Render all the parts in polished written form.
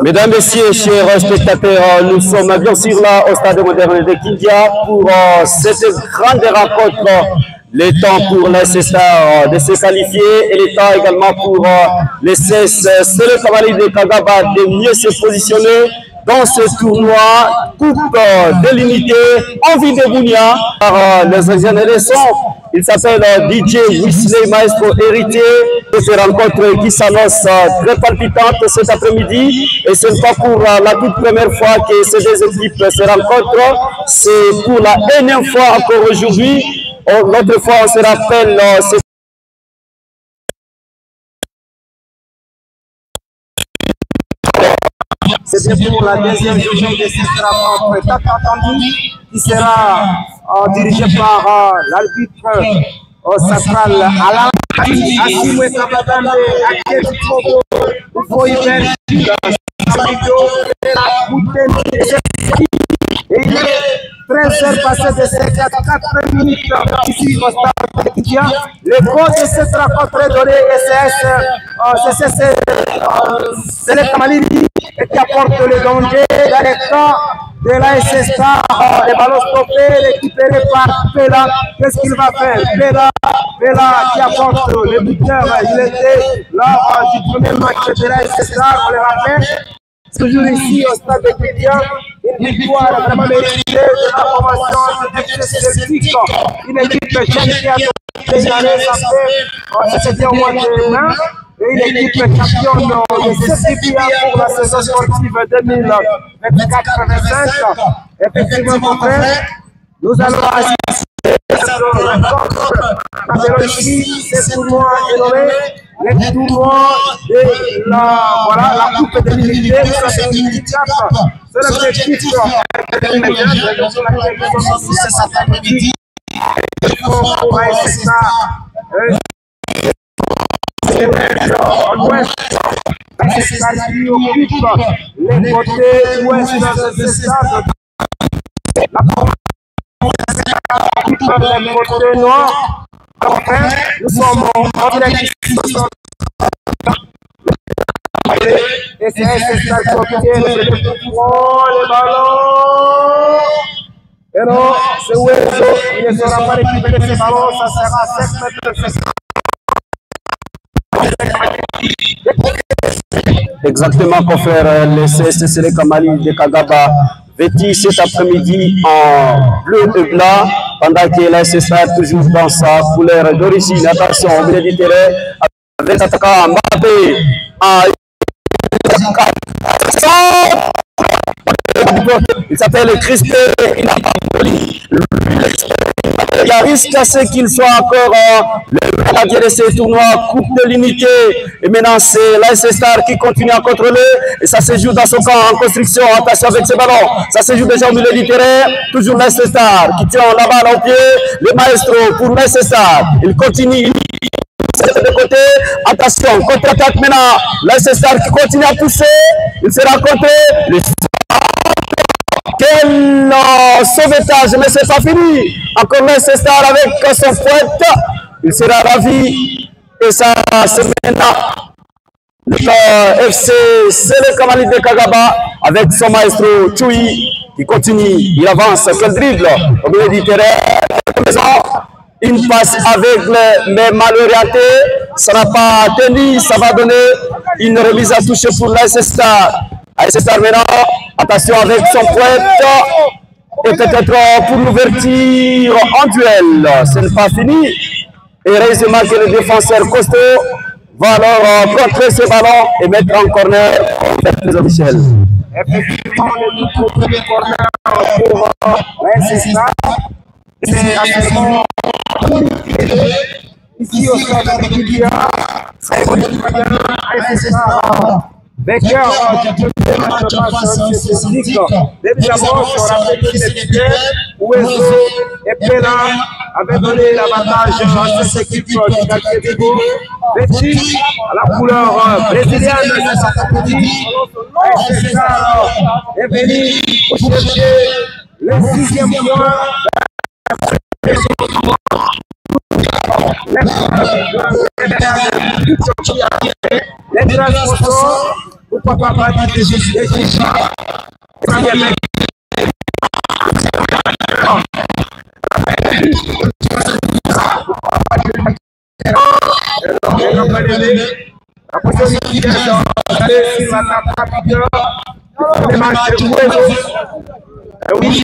Mesdames, Messieurs, chers spectateurs, nous sommes bien sûr là au stade moderne de Kindia pour cette grande rencontre. Le temps pour les Stars de se qualifier et le temps également pour les CS Sele Kamali de Kagaba de mieux se positionner dans ce tournoi Coupe délimitée en ville de Bunia par les adolescents. Il s'appelle DJ Wesley Maestro Héritier. Cette rencontre qui s'annonce très palpitante cet après-midi. Et ce n'est pas pour la toute première fois que ces deux équipes se rencontrent. C'est pour la énième fois encore aujourd'hui. L'autre fois, on se rappelle, c'était pour la deuxième journée de cette rencontre tant attendue, qui sera dirigée par l'arbitre central Alain Asimwe Kabadambe, Akemi Kobo, Ufoiben, et il est 13h passé de 54 minutes ici au stade de Kindia. Le code de cette rencontre est donné c'est le Kamali qui apporte le danger dans les camps de l'AS Star. Les ballons stoppés, récupérés par Pela. Qu'est-ce qu'il va faire? Pela qui apporte le buteur. Il était lors du premier match de l'AS Star, on le rappelle. Toujours ici au stade de Kindia, une victoire vraiment méritée de la formation de Celtic. Une équipe jeune qui a déjà c'était au mois de mai. Et une équipe championne de cette pour la saison sportive 2024-2025. Effectivement, mon frère, nous allons assister à cette rencontre. Ici, ce tournoi est nommé le tournoi de la Coupe de l'Unité pour la 2024. C'est l'objectif cet après-midi. Pour ASSA. Ouest, qui occupe les côtés ouest de ce stade. Les côtés noirs. Enfin, nous sommes en direct. Et c'est ce stade qui prend le ballon. Et non, c'est Wesso, il ne sera pas récupéré ce ballon, ça sera 7 mètres. Exactement, confrère, le CS Sele Kamali de Kagaba vêtit cet après-midi en bleu et blanc, pendant que l'AS Star toujours dans sa couleur d'origine. Attention, au milieu du terrain, avec l'attaquant Mbappé en il s'appelle Crispé, il n'a pas poli. Il y a risque à ce qu'il soit encore le gardien de ce tournoi Coupe de l'Unité. Et maintenant, c'est l'AS Star qui continue à contrôler. Et ça se joue dans son camp en construction. Attention avec ce ballon. Ça se joue déjà au milieu du terrain. Toujours l'AS Star qui tient la balle au pied. Le maestro pour l'AS Star. Il continue. De côté, attention, contre-attaque maintenant. L'AS Star qui continue à pousser. Il sera contre le quel sauvetage, mais c'est pas fini. Encore l'AS Star avec son fouette. Il sera ravi. Et ça, c'est maintenant le FC Sele Kamali de Kagaba avec son maestro Choui qui continue. Il avance, quel dribble au milieu du terrain. Une passe aveugle mais mal orientée. Ça n'a pas tenu. Ça va donner une remise à toucher pour l'AS Star. AS Star maintenant, attention avec son poète. Et peut-être pour l'ouverture en duel. Ce n'est pas fini. Et heureusement que le défenseur Costo va alors contrer ce ballon et mettre en corner vers Michel. Effectivement, le premier corner pour l'AS Star. C'est actuellement ici au stade de Kindia. C'est AS Star. Becker, du premier match spécifique. Évidemment, on rappelle que c'était Wesso et Pela avaient donné l'avantage à cette équipe du quartier de Go. Vêtu à la couleur brésilienne de cet après-midi. AS Star est venu chercher le 6e point. Les transporteurs, vous pourquoi pas parler de Jésus déjà. La possibilité d'aller sur la table de marcher oui,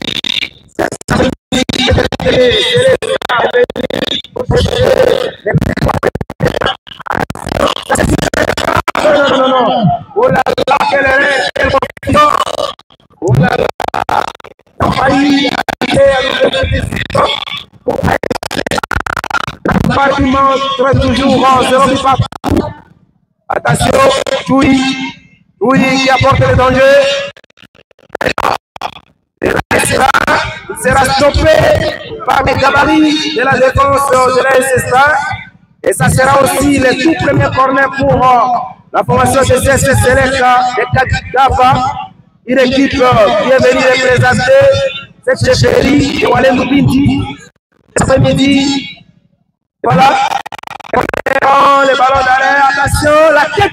non. Oh là là, quelle émotion! Oh là là, on a failli toujours en 0 partout. Attention, Toui qui apporte le danger. Il sera stoppé par les gabarits de la défense de la SSA. Et ça sera aussi le tout premier corner pour la formation de CSS Seleka de Kagaba. Une équipe qui est venue représenter cette chefferie de Walem Bindi. Cet après-midi, voilà. Le ballon d'arrêt, attention, la tête.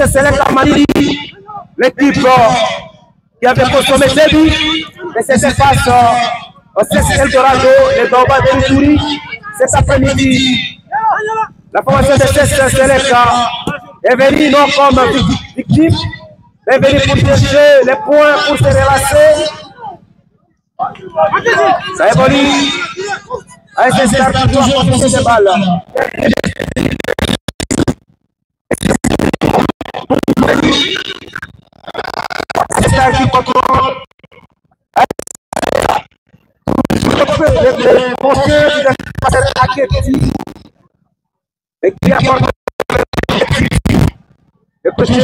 C'est l'équipe qui avait consommé des buts, mais c'était face au CSS Eldorado, les Doba de Touri. Cet après-midi, la formation de CSS Seleka est venue non comme victime, mais venue pour chercher les points pour se relancer. Ça évolue. ASS toujours possède ces balles. C'est ça qui contrôle. Les porteurs qui sont Aketi et qui apportent le côté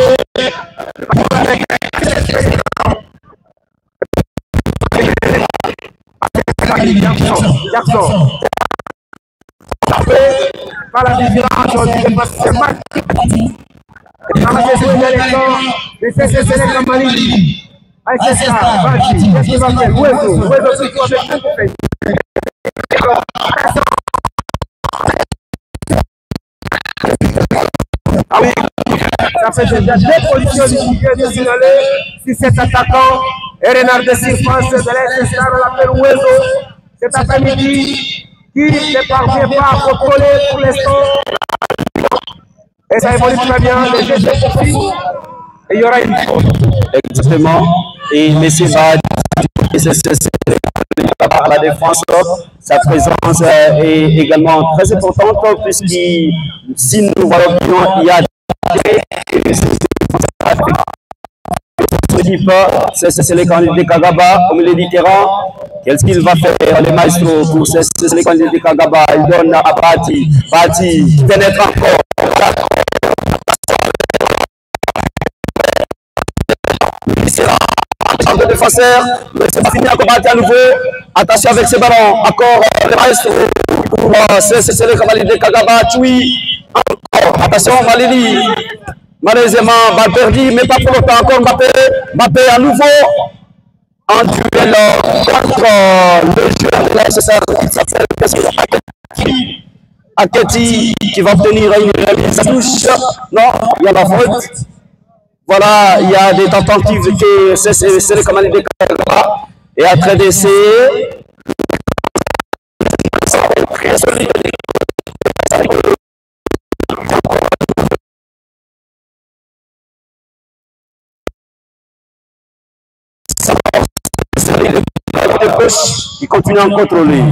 Jackson. Par la différence, on dit que c'est mal. Et dans la deuxième élection, le CSS Seleka Malili. ASSA, Banchi, qu'est-ce qu'il va faire? Ouezo, c'est quoi avec tout fait? Ah oui, ça fait déjà 2 positions du de signaler si cet attaquant est Renard de Sirfance de l'SSA, on l'appelle Ouezo. Cet après-midi, qui ne parvient pas à contrôler pour l'instant. Et ça évolue très bien, les jeux de profil. Et il y aura une faute. Exactement. Et M. Bad, par la défense, sa présence est également très importante, puisque si nous voyons qu'il y a c'est les candidats de Kagaba, comme il dit terrain. Qu'est-ce qu'il va faire les maestros pour ces les candidats de Kagaba? Il donne à Bati pénètre encore. Le défenseur, c'est pas fini à combattre à nouveau. Attention avec ces ballons. Encore les maestros. C'est les candidats de Kagaba. Tchoui. Encore. Attention, Valérie. Malheureusement, balle perdue, mais pas pour longtemps. Encore Mbappé à nouveau. En duel contre le joueur de la SSA. Aketi qui va obtenir une remise à touche. Non, il y a la faute. Voilà, il y a des tentatives que c'est les commandes de Kagaba et à train d'essayer. Qui continue à contrôler.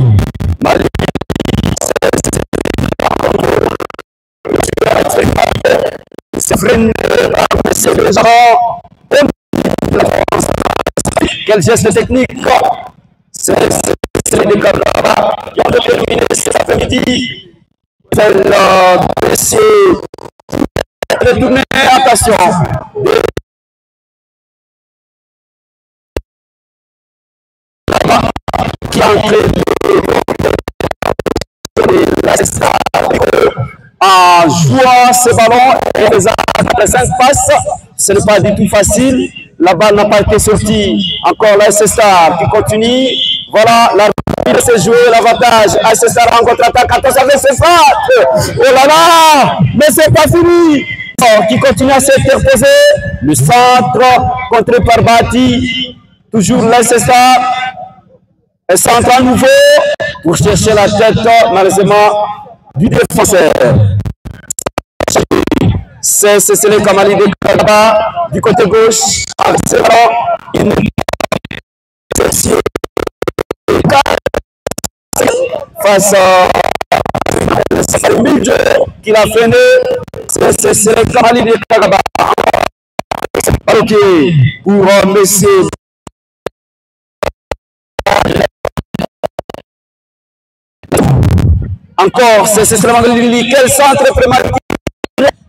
Quel geste technique! C'est les Kagaba qui ont terminé cet après-midi. Retourner, attention. Qui a entré en jouant ces ballons et les 5 passes, ce n'est pas du tout facile. La balle n'a pas été sortie. Encore la SC Star qui continue. Voilà, la rapide s'est jouée, l'avantage. SC Star en contre-attaque. Attention avec ses frappes. Oh là là, mais c'est pas fini. Qui continue à s'interposer. Le centre contré par Bati. Toujours la SC Star. Un centre à nouveau pour chercher la tête, malheureusement, du défenseur. C'est le Kamali de Kagaba du côté gauche. Une face à milieu qu'il a freiné. C'est le Kamali de Kagaba. Ok, pour Messi. Encore, c'est seulement quel centre prématuré,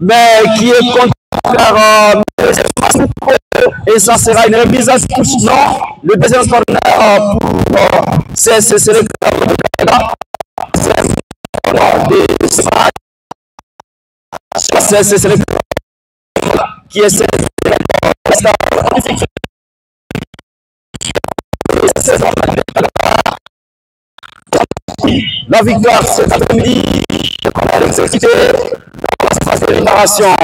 mais qui est contraire et ça sera une remise à touche. Non, le deuxième corner pour c'est le qui essaie la victoire cet après-midi, on a exécuté dans la phase de libération.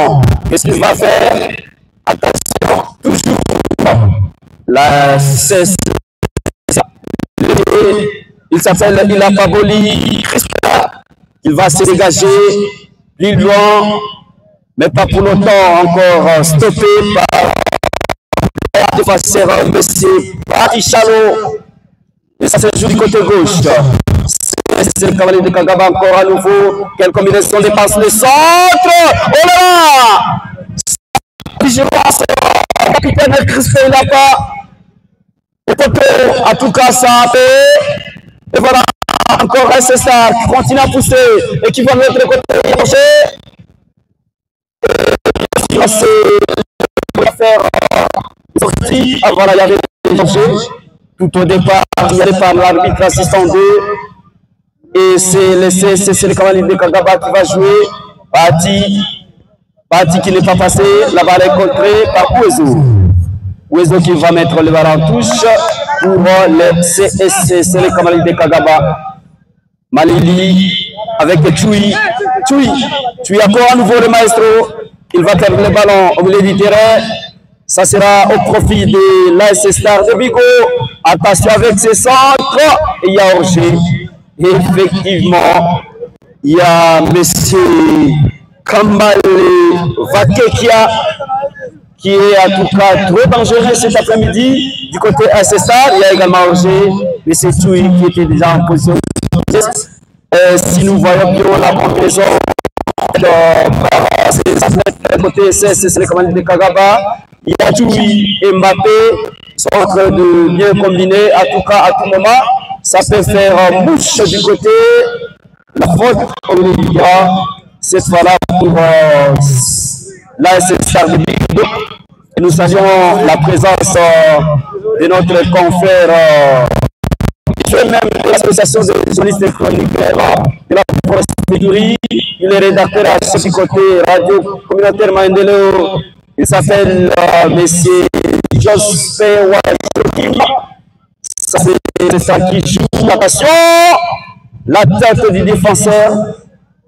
Qu'est-ce qu'il va faire? Attention, toujours la cesse. Il s'appelle Ilapaboli Crispin. Il va se dégager plus loin, mais pas pour longtemps encore stoppé par le défenseur M. Batichalo. Et ça se joue du côté gauche. C'est le cavalier de Kagaba encore à nouveau. Quelle combinaison dépasse le centre. Oh là là! Je pense que le capitaine Crispin il n'a pas. En tout cas, ça a fait. Et voilà, encore SC Star qui continue à pousser et qui va de l'autre côté chercher. Il va faire sortie. Ah voilà, il y avait des dangers. Tout au départ, il y avait par l'arbitre assistant 2. Et c'est le cavalier de Kagaba qui va jouer. Bati qui n'est pas passé. La balle est contrée par Ouezo. Ouezo qui va mettre le ballon en touche pour le CSC. C'est le cavalier de Kagaba. Malili avec Choui. Choui encore à nouveau le maestro. Il va perdre le ballon au milieu du terrain. Ça sera au profit de l'AS Star de Bigo. Attention avec ses centres. Et il y a Orgé. Effectivement, il y a M. Kambale Vakekia qui est en tout cas trop dangereux cet après-midi du côté AS Star. Il y a également Orgé, M. Choui qui était déjà en position. Si nous voyons bien la combinaison de côté c'est le commandant de Kagaba. Il y a Choui et Mbappé sont en train de bien combiner, en tout cas à tout moment. Ça peut faire mouche du côté. La faute obligatoire, cette fois-là pour l'AS Star de Bigo. Et nous saluons la présence de notre confrère, même de l'association des journalistes et chroniqueurs de la province de Duri. Il est rédacteur à ce côté radio communautaire Maendelo. Il s'appelle M. Jospé Wajokim. C'est ça qui joue la passion. La tête du défenseur.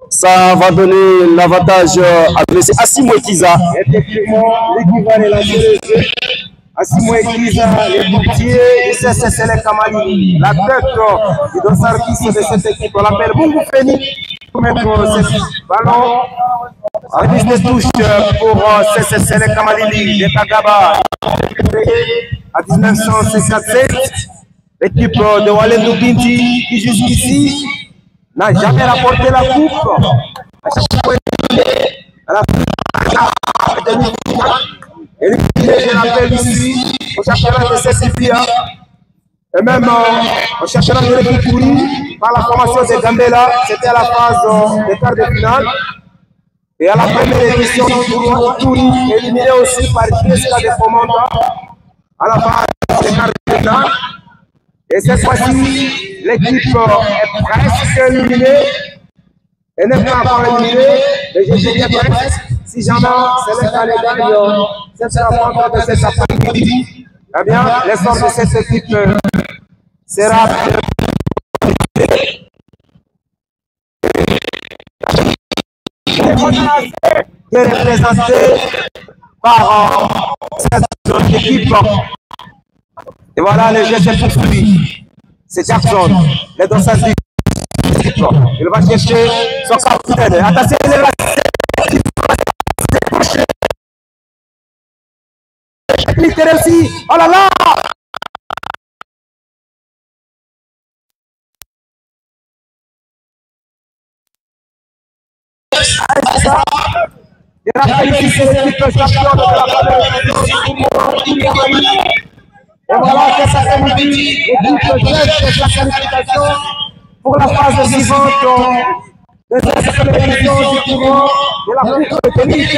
Ça va donner l'avantage à M. Assimo Ekiza. Effectivement, l'équipe va relancer le jeu. Assimo Ekiza, les boutiers, c'est le Kamali. La tête du dossarquiste de cette équipe, on l'appelle Bungu Feni. Pour mettre ce ballon. Remise de touche pour le Kamali de Kagaba. À 1957, l'équipe de Walendou Binti qui jusqu'ici n'a jamais rapporté la coupe. À chaque fois, elle a je rappelle ici, au championnat de CCPA, et même au championnat de République, par la formation de Gambela, c'était à la phase des quarts de finale. Et à la première édition du tournoi, éliminé aussi par Jessica de Fomenta, à la phase des quarts de finale. Et cette fois-ci, l'équipe est presque éliminée. Elle n'est pas encore éliminée, mais je dirais presque. Si jamais c'est le cas, les gagne, rencontre de cet après-midi, eh bien, l'essor de cette équipe sera représenté par cette équipe. Et voilà, le jeu s'est poursuivi. C'est Jackson, les deux s'assis. Il va chercher son capitaine. Attention, il est là. Il réussi. Oh là là! Il a qualifié l'équipe championne de la et voilà que ça fait l'équipe jette sa qualification pour la phase suivante de cette compétition du tournoi de la Coupe de tennis.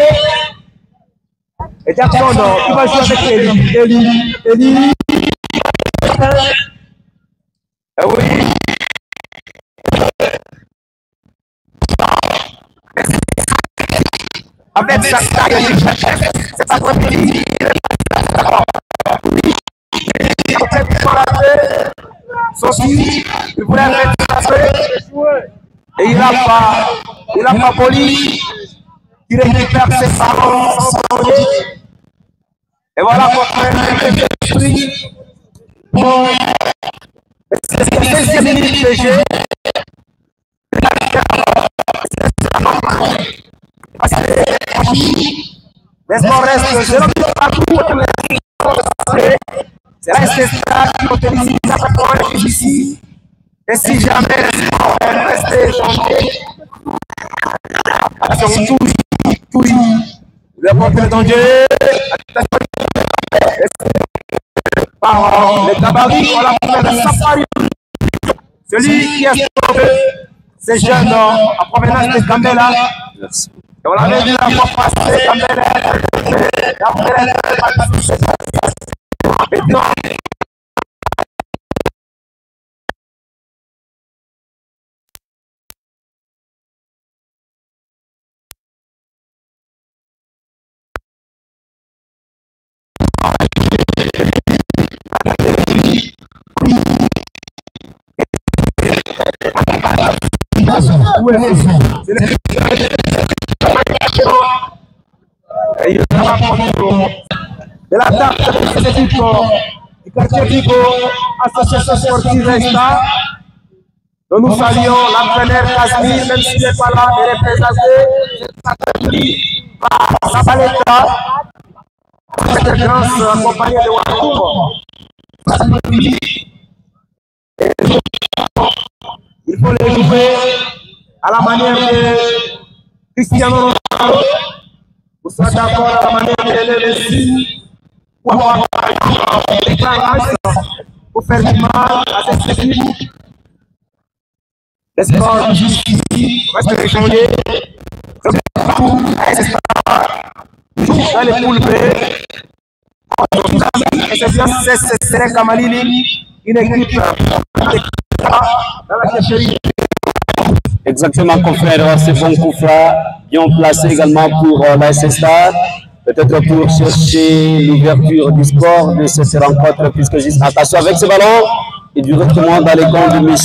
Et Jackson, il va jouer avec Eli. Eh oui. Avec sa taille, c'est pas trop petit. Son suivi, il voulait mettre sa feuille et il n'a pas poli. Il récupère ses ballons sans songer. Et voilà pourquoi l'esprit. Bon, c'est la 16e minute de jeu. Les scores restent 0 partout. C'est la SSA qui autorise la performance ici. Et si jamais les scores restent changés, attention, tout le porteur danger. Par les gabarits, on l'a fait de safari. Celui qui a sauvé ces jeunes en provenance de Gambela. Et on l'avait vu la fois passée, Gambela. Maintenant, de la table de cette équipe du quartier Vigo, association sportive Resta, dont nous saluons l'entraîneur Kazmi, même s'il n'est pas là, mais représenté par Sabaleta, cette grande accompagnée de Wakoum. Il faut les jouer à la manière de Cristiano Ronaldo. Vous serez d'accord à la manière de Messi pour avoir l'éclairage pour faire du mal à cette équipe. Les sports jusqu'ici restent échangés. Dans les poules B. Et c'est bien Serek Kamalili, une équipe dans la chefferie. Exactement, confrère, c'est bon coup franc, bien placé également pour la SSA. Peut-être pour chercher l'ouverture du score de cette rencontre, puisque juste attention avec ce ballon, et directement dans les camps de M.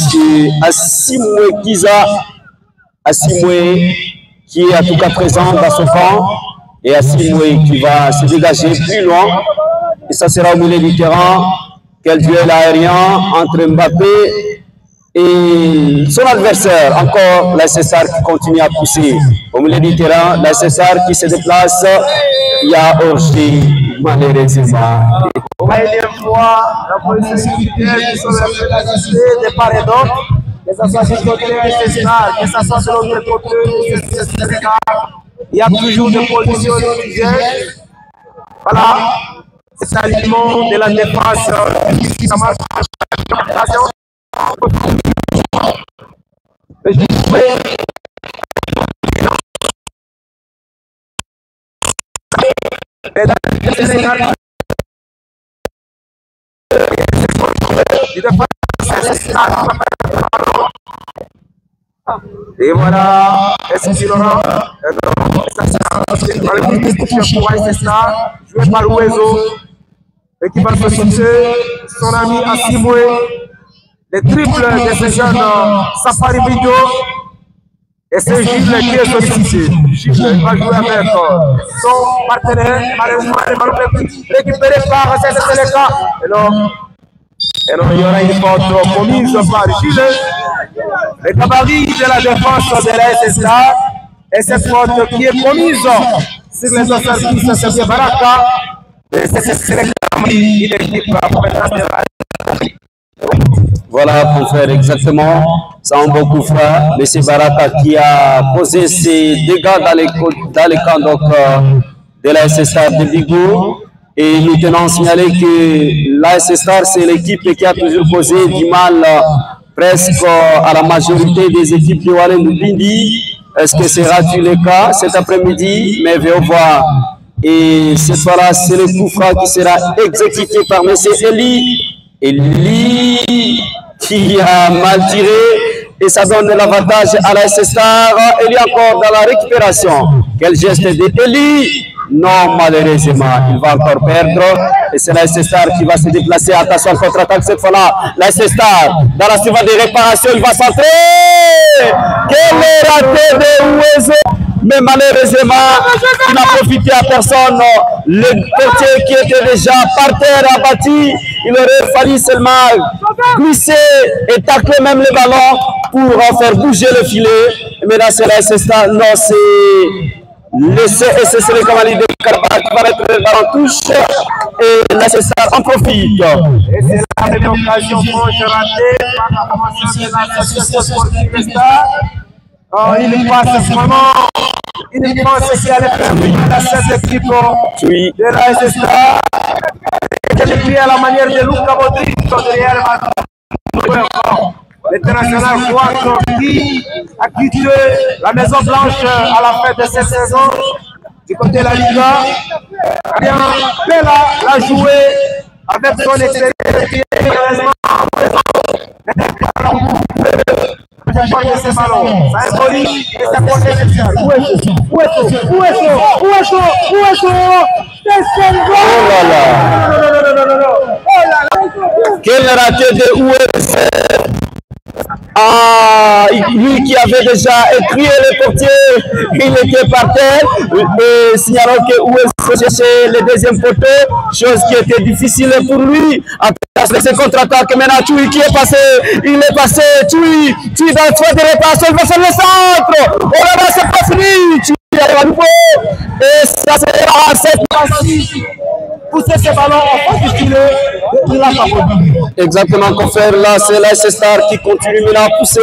Asimwe Kiza. Asimwe qui est en tout cas présent dans son camp, et Asimwe qui va se dégager plus loin. Et ça sera au milieu du terrain. Quel duel aérien entre Mbappé et son adversaire. Encore la César qui continue à pousser. Au milieu du terrain, la César qui se déplace. Il y a Orgi, malheureusement. Pour la dernière fois, la police sécuritaire qui sont de part et d'autre. Les associations de la César, que ça soit sur l'autre côté, il y a toujours des policiers utilisés. Voilà. C'est l'aliment de la défense qui ça marche. Et voilà, est-ce Laurent, c'est ça, joué par Ouezo, et qui va solliciter son ami Assimoué, les triples de ce jeune Safari Video, et c'est Gilles qui est sollicité. Gilles va jouer avec son partenaire, malheureusement, récupéré par CSSLK. Et non, il y aura une faute commise par Gilles. Le gabarit de la défense de la SSA, et cette faute qui est commise sur les autres c'est bien Baraka. Et c'est Voilà pour faire exactement ça un bon coup franc. M. Baraka qui a posé ses dégâts dans les camps donc, de la SSA de Vigo. Et nous tenons à signaler que la SSA c'est l'équipe qui a toujours posé du mal presque à la majorité des équipes de Wallen Bindi. Est-ce que sera-t-il le cas cet après-midi? Mais venons voir. Et cette fois-là, c'est le coup franc qui sera exécuté par M. Eli. Eli qui a mal tiré et ça donne l'avantage à la SSR. Eli encore dans la récupération. Quel geste de Eli? Non, malheureusement, il va encore perdre. Et c'est la SSR qui va se déplacer. Attention, contre-attaque cette fois-là. La SSR, dans la suivante des réparations, il va centrer. Quel raté de Ouezo! Mais malheureusement, il n'a profité à personne. Le portier qui était déjà par terre abattu, il aurait fallu seulement glisser et tacler même le ballon pour faire bouger le filet. Mais là, c'est la SSA. Non, c'est le CSS, le Kamali de Karabakh qui va mettre le ballon touche. Et la SSA en profite. Et c'est la même occasion pour je raté par la commencement de l'association sportive Star. Il passe vraiment. Il pense qu'il allait faire cette équipe de la SSA. Et à la manière de Luka Modric derrière l'international croate qui a quitté la Maison Blanche à la fin de cette saison du côté de la Liga. Bien, Bella l'a joué avec son extérieur. Ce ballon, ça est poli et ça compte spécial. Où est-ce? Quel raté de Ouezo! Ah, lui qui avait déjà écrié le portier, il était par terre. Et signalons que Ouezo cherchait le deuxième poteau, chose qui était difficile pour lui. Après ce contre-attaque, maintenant Tchoui qui est passé, il est passé, Tchoui dans le choix de réparation, il va sur le centre. Oh là là, c'est pas fini, Tchoui arrive à nouveau. Et ça sera cette fois-ci. Pousser ce ballon en face du filet, il a pas produit. Exactement, confrère, là c'est la SSR qui continue maintenant à pousser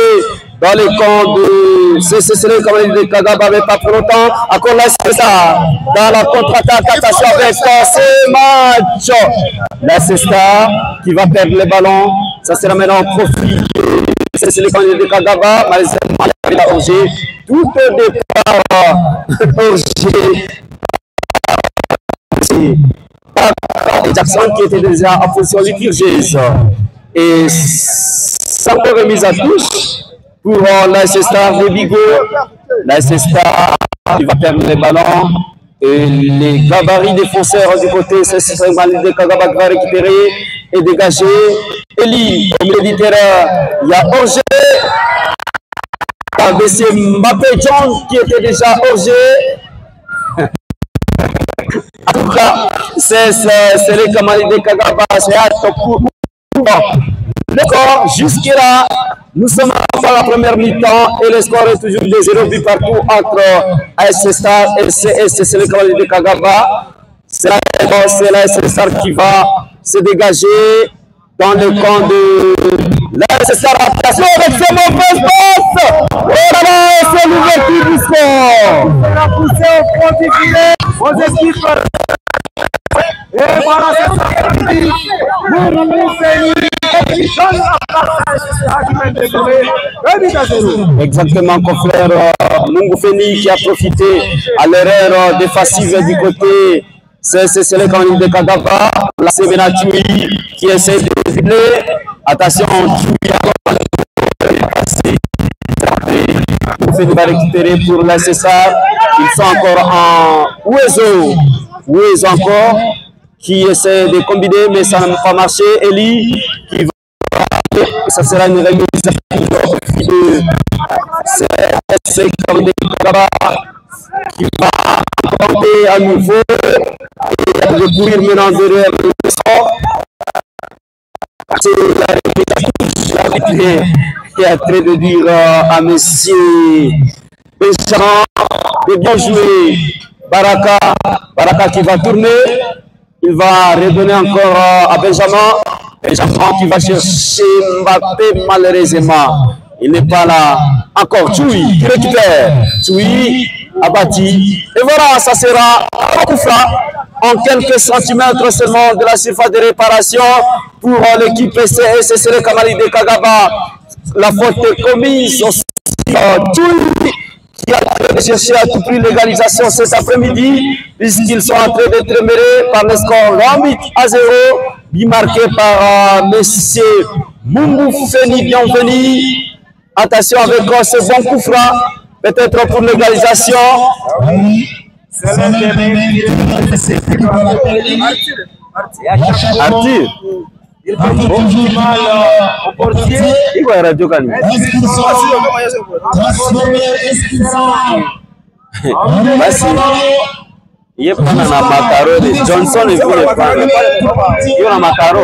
dans les camps de CCCL comme il dit Kagaba, mais pas pour longtemps. Encore la SSR dans la contre-attaque, attention avec ce match. La SSR qui va perdre le ballon, ça sera maintenant en profit. CCCL comme il dit Kagaba, malheureusement il a orgé. Tout au départ, orgé. Et Jackson qui était déjà en position liturgieuse. Et ça me remise à touche pour la SSR de Vigo. La SSR qui va perdre les ballons. Et les gabarits défenseurs du côté, c'est de Kagaba qui va récupérer et dégager. Eli, au milieu du terrain, il y a Orgé. C'est Mbappé John qui était déjà Orgé. En tout cas, c'est les camarades de Kagaba, c'est à top. D'accord, jusque-là, nous sommes à la première mi-temps et le score est toujours de 0 but partout entre AS Star et c'est les camarades de Kagaba. C'est la SSR qui va se dégager dans le camp de la SSR. Attention avec ce mauvais passe. Oh là là, c'est l'ouverture du score. On a poussé au fond du filet aux équipes. Et voilà, c'est ça qui dit. Exactement, confrère Mungoufeni qui a profité à l'erreur défensive du côté. C'est le candidat de Kagaba. Là, c'est Benatoui qui essaie de dribbler. Attention, Tchoui a passé. Feni va récupérer pour la César. Ils sont encore en Ouezo. Ouezo encore qui essaie de combiner, mais ça n'a pas marché. Eli qui va. Ça sera une réalisation de c'est comme des qui va tenter à nouveau et recourir maintenant derrière le sort. C'est la réalisation qui est en train de dire à monsieur Benjamin de bien jouer. Baraka qui va tourner. Il va redonner encore à Benjamin. Benjamin qui va chercher Mbappé malheureusement. Il n'est pas là. Encore Tchoui qui récupère. Tchoui abattu. Et voilà, ça sera un coup franc en quelques centimètres seulement de la surface de réparation pour l'équipe SSC Kamali de Kagaba. La faute est commise aussi. Tchoui qui a train de chercher à tout prix l'égalisation cet après-midi, puisqu'ils sont en train d'être mêlés par le score 8-0, marqué par monsieur Mumbu Feni Bienvenu. Attention avec ce bon coup franc, peut-être pour l'égalisation. Arthur. Il fait toujours mal au portier. Il va radio calme. Il est pas dans la macaro de Johnson et vous le prendre. Il est dans la macaro.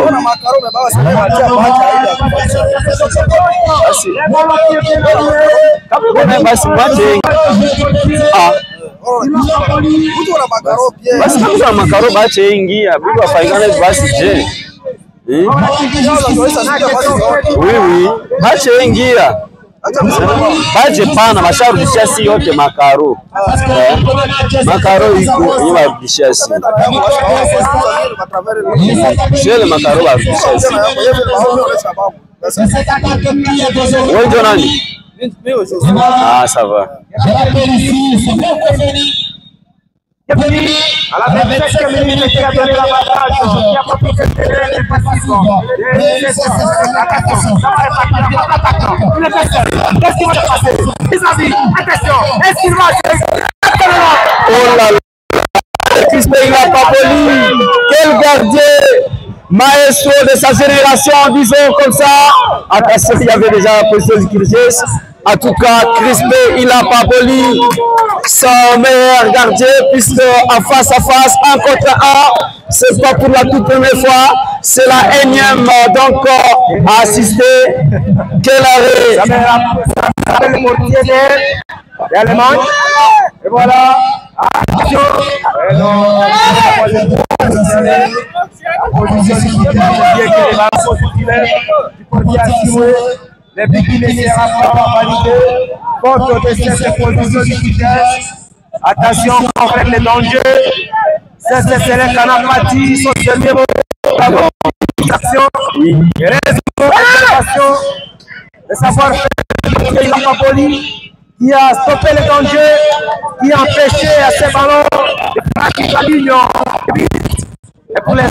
Basi kama makaro bache ingia bibi afaigane basi je. Oui, bache ingia. Bache pana masharudisha si yote makaro. Makaro iko ni warudisha si. Shele makaro warudisha si. Wewe ndio nani? Ah, ça va. À la 25e minute, qui a donné l'avantage, qui a pas pu se faire les précisions. Il est fait seul. Qu'est-ce qui va se passer? Vis-à-vis, attention, est-ce qu'il va Oh là là, Crispin il n'a pas poli. Quel gardien, maestro de sa génération, disons comme ça. Attention, il y avait déjà la position du Kirgis. En tout cas, Crispin il n'a pas poli. Son meilleur gardien, puisque en face à face, 1 contre 1, c'est pas pour la toute première fois, c'est la énième donc à assister. Quel arrêt! le portier de l'Allemagne. Et voilà. Attention. Et non, la position du portier a joué. Les Bikini ne sera pas validé. Contre de cette position du vitesse. Attention, avec les dangers. C'est le Kanapati, son dernier mot. Action. Il reste une observation. De savoir qu'il n'a pas poli, qui a stoppé les dangers, qui a empêché à ces ballons de pratiquer la ligne. Et pour les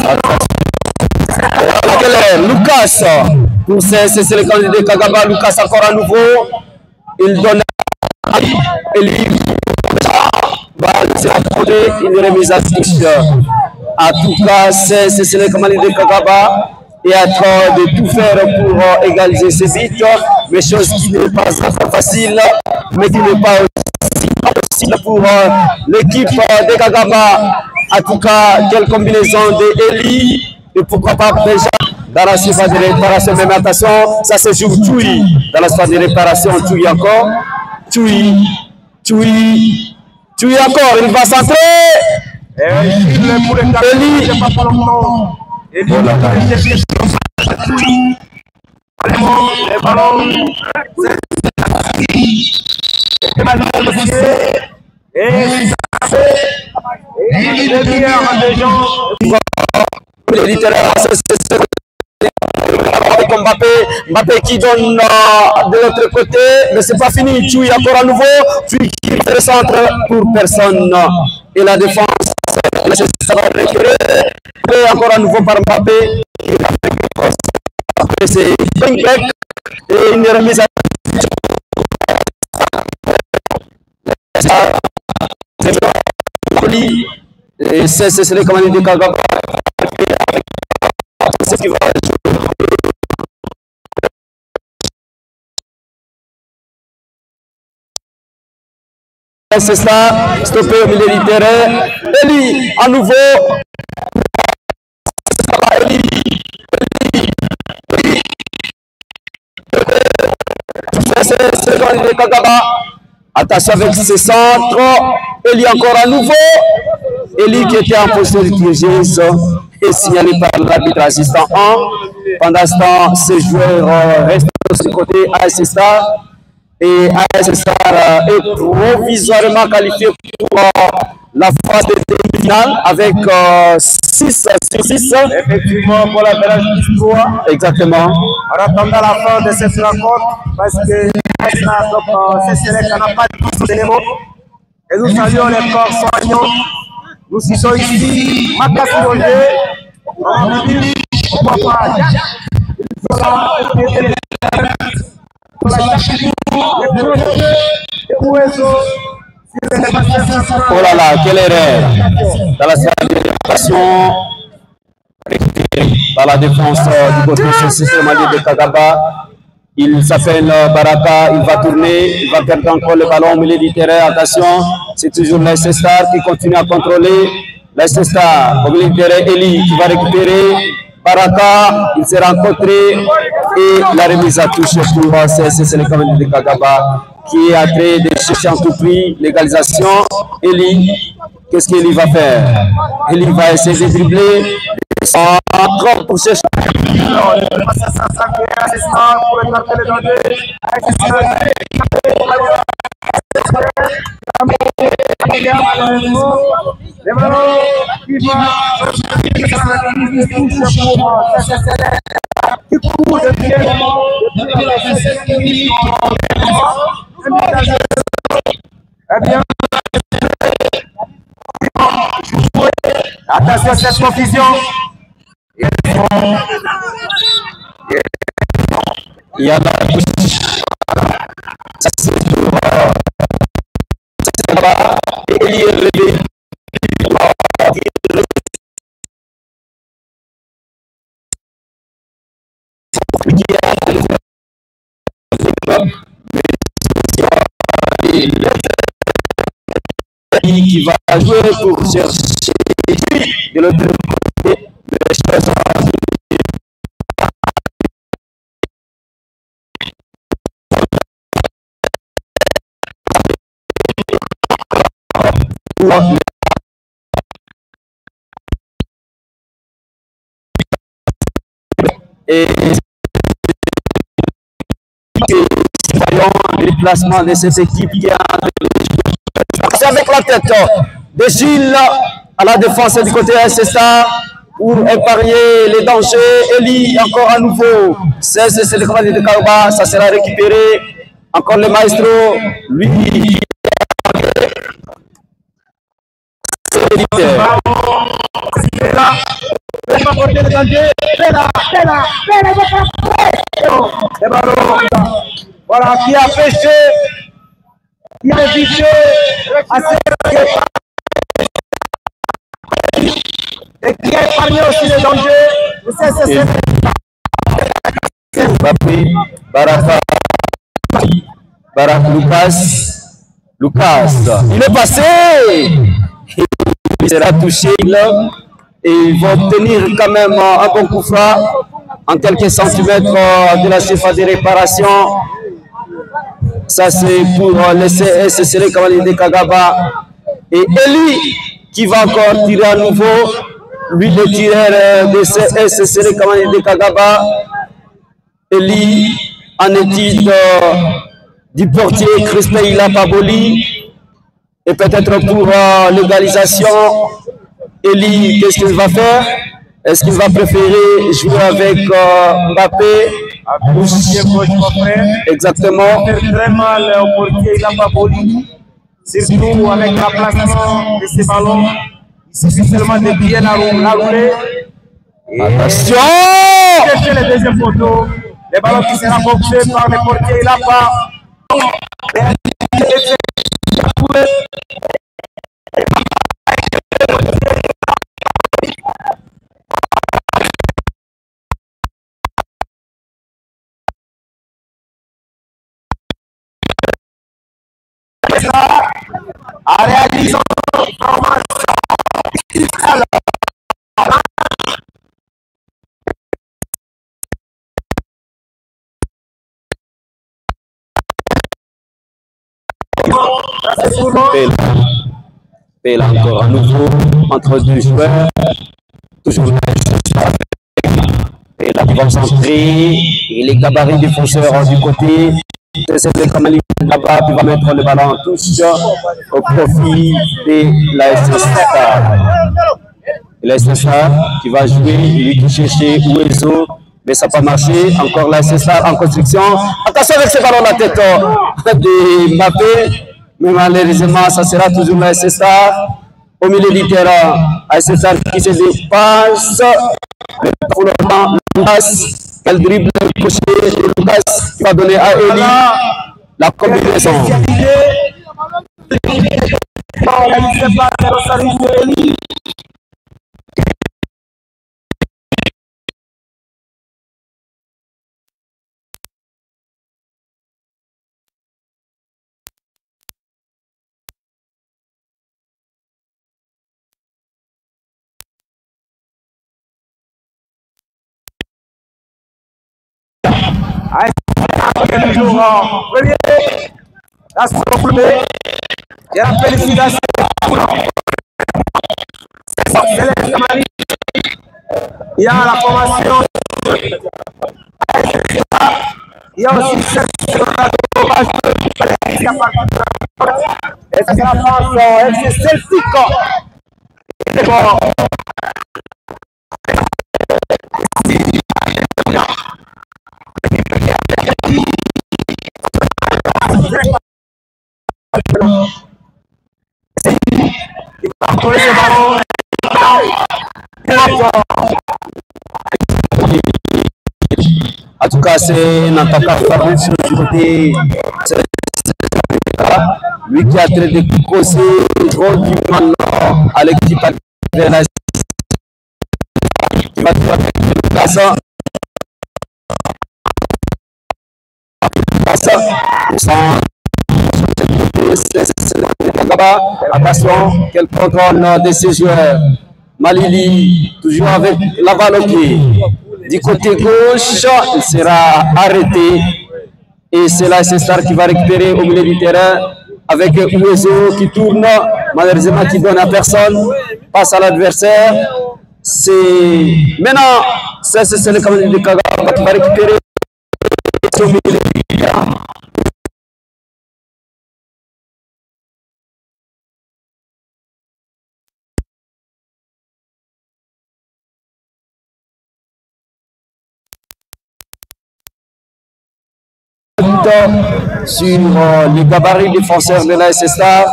Lucas, pour c'est le candidat de Kagaba, Lucas encore à nouveau, il donne va se rapporter une remise à touche. En tout cas, c'est le candidat de Kagaba et en train de tout faire pour égaliser ses buts, mais chose qui n'est pas facile, mais qui n'est pas aussi possible pour l'équipe de Kagaba. En tout cas, quelle combinaison de Eli. Et pourquoi pas déjà dans la surface de réparation, même attention, ça se joue Tchoui. Dans la surface de réparation, Tchoui encore. Tchoui encore, il va centrer. Eli. Les ballons. Mbappé qui donne de l'autre côté, mais c'est pas fini. Tchoui encore à nouveau, Tchoui qui fait le centre pour personne. Et la défense, ça va récupérer. Et encore à nouveau par Mbappé. Après c'est Bengbeck et une remise à Baboli. Et c'est les commandes de Kagaba. C'est ce qui va jouer. C'est ça, stoppé au milieu du terrain. Eli, à nouveau. C'est le gardien de Kagaba. Attention avec ses centres. Eli encore à nouveau. Eli qui était en position de piégeuse est signalé par l'arbitre assistant 1. Pendant ce temps, ce joueur reste de ce côté AS Star. Et AS Star est provisoirement qualifié pour la phase de demi-finale avec 6 sur 6. Effectivement, pour la barrage du 3. Exactement. En attendant la fin de cette rencontre, parce que c'est Sénèque n'a pas tous les éléments. Et nous saluons les corps soignants. Nous sommes ici, Makassi Roger, pourquoi pas oh là là, quelle erreur dans la sélection par la défense du côté de Kagaba. Il s'appelle Baraka, il va tourner, il va perdre encore le ballon au milieu du terrain. Attention, c'est toujours l'AS Star qui continue à contrôler. L'AS Star au milieu du terrain, Eli qui va récupérer. Baraka, il s'est rencontré et la remise à touche pour c'est le commandant de Kagaba qui est en train de chercher en tout prix l'égalisation. Eli, qu'est-ce qu'Eli va faire? Eli va essayer de dribbler. Encore pour chercher. Attention à cette confusion. Il y a la ça c'est Eli est relevé. Qui va jouer pour chercher de l'autre côté de l'espace. Et voyons le déplacement de cette équipe qui a avec la tête de Gilles à la défense du côté AS Star pour épargner les dangers. Eli encore à nouveau. C'est le commandant de Kagaba, ça sera récupéré. Encore le maestro, lui. Voilà, qui a pêché, qui a évité et qui a épargné aussi les dangers. Baraka, Lucas, il est passé, il sera touché là et il va obtenir quand même un bon coup franc en quelques centimètres de la surface de réparation. Ça c'est pour laisser SSL Cavalier de Kagaba et Eli qui va encore tirer à nouveau. Lui le tireur de SSL Cavalier de Kagaba. Eli en étude du portier Crispé Baboli et peut-être pour l'égalisation. Eli, qu'est-ce qu'il va faire? Est-ce qu'il va préférer jouer avec Mbappé? Exactement. Il fait très mal au portier Baboli, surtout avec la placement de ces ballons. Il suffit seulement de bien l'enrouler. Attention! Cherchez le deuxième photo. Les ballons qui seront boxés par le portier là-bas. ça a réalisé une formation fiscale. Pelle encore à nouveau entre deux joueurs. Toujours et la concentrer et les gabarits défenseurs du côté. C'est le Kamali là-bas qui va mettre le ballon en touche au profit de la SSA. La SSA qui va jouer, lui qui cherchait Ouezo, mais ça n'a pas marché. Encore la SSA en construction. Attention avec ce ballon la tête de Mbappé. Mais malheureusement, ça sera toujours la SSA. Au milieu du terrain, la SSA qui se dépasse. Pour le temps, Lucas, quel dribble couché de Lucas qui va donner à Eli la combinaison. Toujours en premier, la souffle et la félicitation. Il y a la formation. Il y a aussi cette et ça sera France FC Celtic. En tout cas, c'est Nataka Fabrice sur le côté. Lui qui a traité de causer trop du mal à l'équipe de la qui va faire attention, quel contrôle de ces joueurs. Malili, toujours avec la balle au pied. Du côté gauche, il sera arrêté. Et c'est là Star qui va récupérer au milieu du terrain avec Ouezo qui tourne, malheureusement qui donne à personne, passe à l'adversaire. C'est maintenant, c'est le commandant de Kagaba qui va récupérer au milieu du terrain. Sur les gabarits défenseurs de la SSA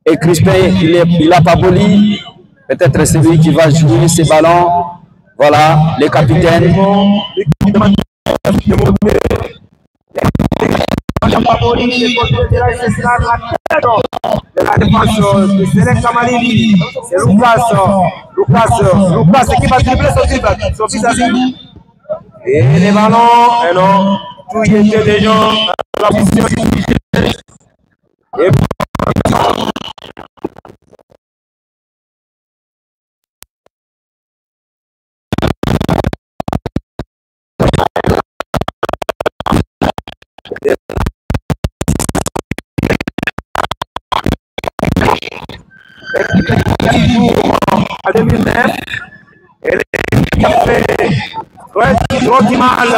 et Crispin, il n'a pas boli. Peut-être c'est lui qui va jouer ces ballons. Voilà, les capitaines. C'est Lucas qui va dribbler son fils Azim. Et les ballons, et non. Tout y était déjà dans la position et à 2009, elle a fait trop du mal.